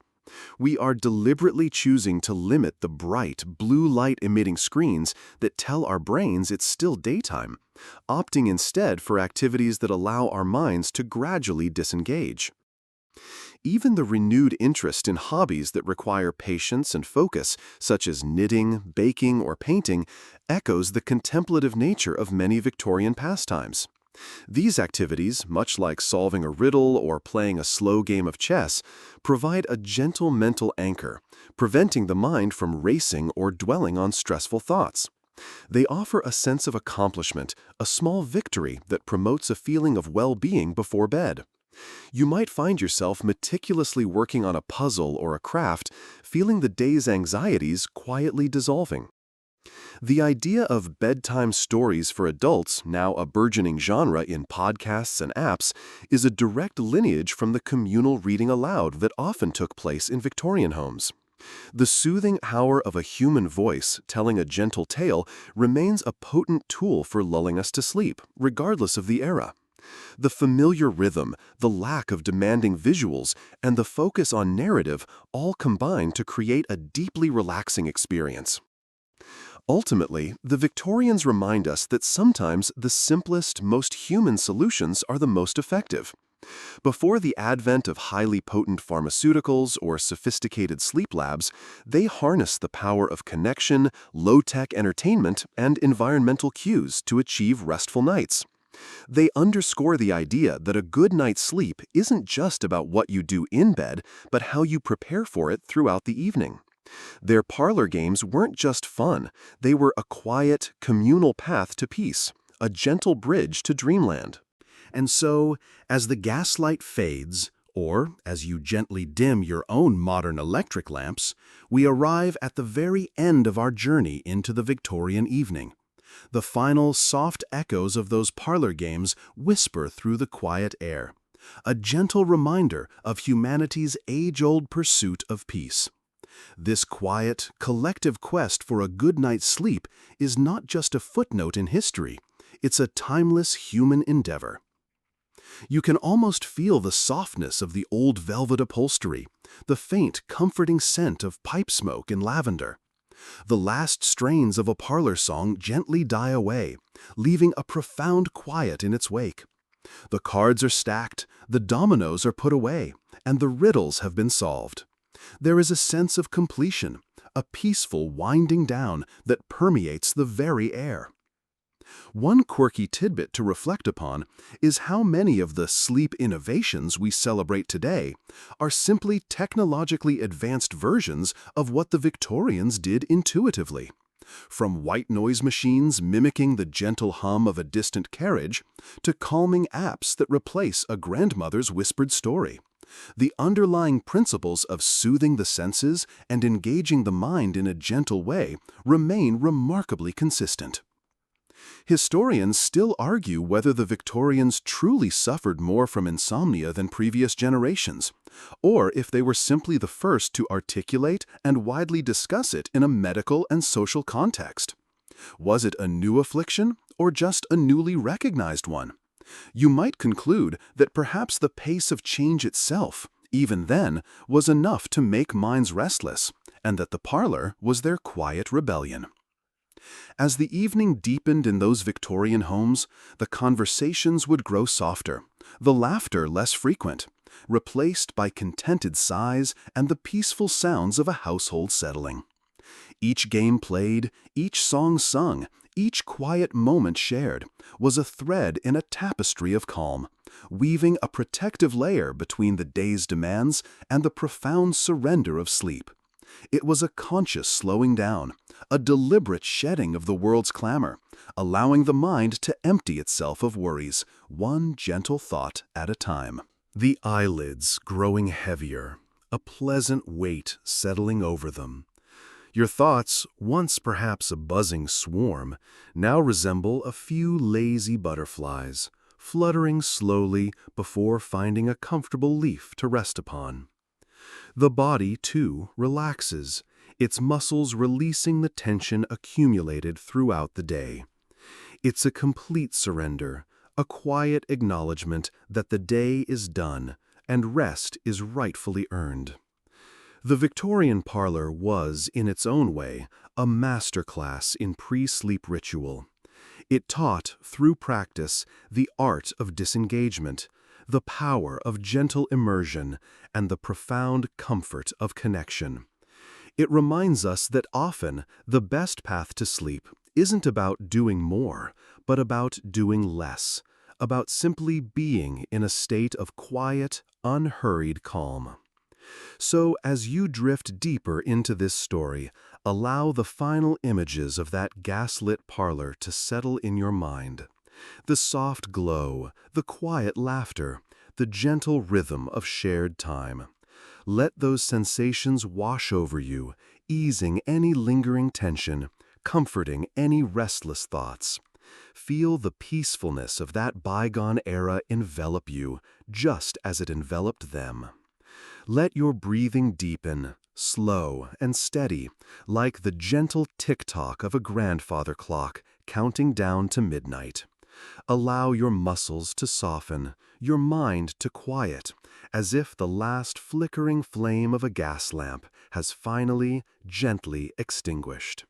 We are deliberately choosing to limit the bright, blue light-emitting screens that tell our brains it's still daytime, opting instead for activities that allow our minds to gradually disengage. Even the renewed interest in hobbies that require patience and focus, such as knitting, baking, or painting, echoes the contemplative nature of many Victorian pastimes. These activities, much like solving a riddle or playing a slow game of chess, provide a gentle mental anchor, preventing the mind from racing or dwelling on stressful thoughts. They offer a sense of accomplishment, a small victory that promotes a feeling of well-being before bed. You might find yourself meticulously working on a puzzle or a craft, feeling the day's anxieties quietly dissolving. The idea of bedtime stories for adults, now a burgeoning genre in podcasts and apps, is a direct lineage from the communal reading aloud that often took place in Victorian homes. The soothing power of a human voice telling a gentle tale remains a potent tool for lulling us to sleep, regardless of the era. The familiar rhythm, the lack of demanding visuals, and the focus on narrative all combine to create a deeply relaxing experience. Ultimately, the Victorians remind us that sometimes the simplest, most human solutions are the most effective. Before the advent of highly potent pharmaceuticals or sophisticated sleep labs, they harnessed the power of connection, low-tech entertainment, and environmental cues to achieve restful nights. They underscore the idea that a good night's sleep isn't just about what you do in bed, but how you prepare for it throughout the evening. Their parlor games weren't just fun, they were a quiet, communal path to peace, a gentle bridge to dreamland. And so, as the gaslight fades, or as you gently dim your own modern electric lamps, we arrive at the very end of our journey into the Victorian evening. The final soft echoes of those parlor games whisper through the quiet air, a gentle reminder of humanity's age-old pursuit of peace. This quiet, collective quest for a good night's sleep is not just a footnote in history, it's a timeless human endeavor. You can almost feel the softness of the old velvet upholstery, the faint, comforting scent of pipe smoke and lavender. The last strains of a parlor song gently die away, leaving a profound quiet in its wake. The cards are stacked, the dominoes are put away, and the riddles have been solved. There is a sense of completion, a peaceful winding down that permeates the very air. One quirky tidbit to reflect upon is how many of the sleep innovations we celebrate today are simply technologically advanced versions of what the Victorians did intuitively. From white noise machines mimicking the gentle hum of a distant carriage to calming apps that replace a grandmother's whispered story. The underlying principles of soothing the senses and engaging the mind in a gentle way remain remarkably consistent. Historians still argue whether the Victorians truly suffered more from insomnia than previous generations, or if they were simply the first to articulate and widely discuss it in a medical and social context. Was it a new affliction, or just a newly recognized one? You might conclude that perhaps the pace of change itself, even then, was enough to make minds restless, and that the parlor was their quiet rebellion. As the evening deepened in those Victorian homes, the conversations would grow softer, the laughter less frequent, replaced by contented sighs and the peaceful sounds of a household settling. Each game played, each song sung, each quiet moment shared was a thread in a tapestry of calm, weaving a protective layer between the day's demands and the profound surrender of sleep. It was a conscious slowing down, a deliberate shedding of the world's clamor, allowing the mind to empty itself of worries, one gentle thought at a time. The eyelids growing heavier, a pleasant weight settling over them. Your thoughts, once perhaps a buzzing swarm, now resemble a few lazy butterflies, fluttering slowly before finding a comfortable leaf to rest upon. The body, too, relaxes, its muscles releasing the tension accumulated throughout the day. It's a complete surrender, a quiet acknowledgement that the day is done and rest is rightfully earned. The Victorian parlor was, in its own way, a masterclass in pre-sleep ritual. It taught, through practice, the art of disengagement, the power of gentle immersion, and the profound comfort of connection. It reminds us that often the best path to sleep isn't about doing more, but about doing less, about simply being in a state of quiet, unhurried calm. So, as you drift deeper into this story, allow the final images of that gaslit parlor to settle in your mind. The soft glow, the quiet laughter, the gentle rhythm of shared time. Let those sensations wash over you, easing any lingering tension, comforting any restless thoughts. Feel the peacefulness of that bygone era envelop you, just as it enveloped them. Let your breathing deepen, slow and steady, like the gentle tick-tock of a grandfather clock counting down to midnight. Allow your muscles to soften, your mind to quiet, as if the last flickering flame of a gas lamp has finally, gently extinguished.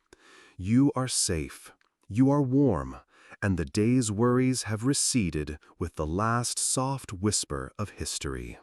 You are safe, you are warm, and the day's worries have receded with the last soft whisper of history.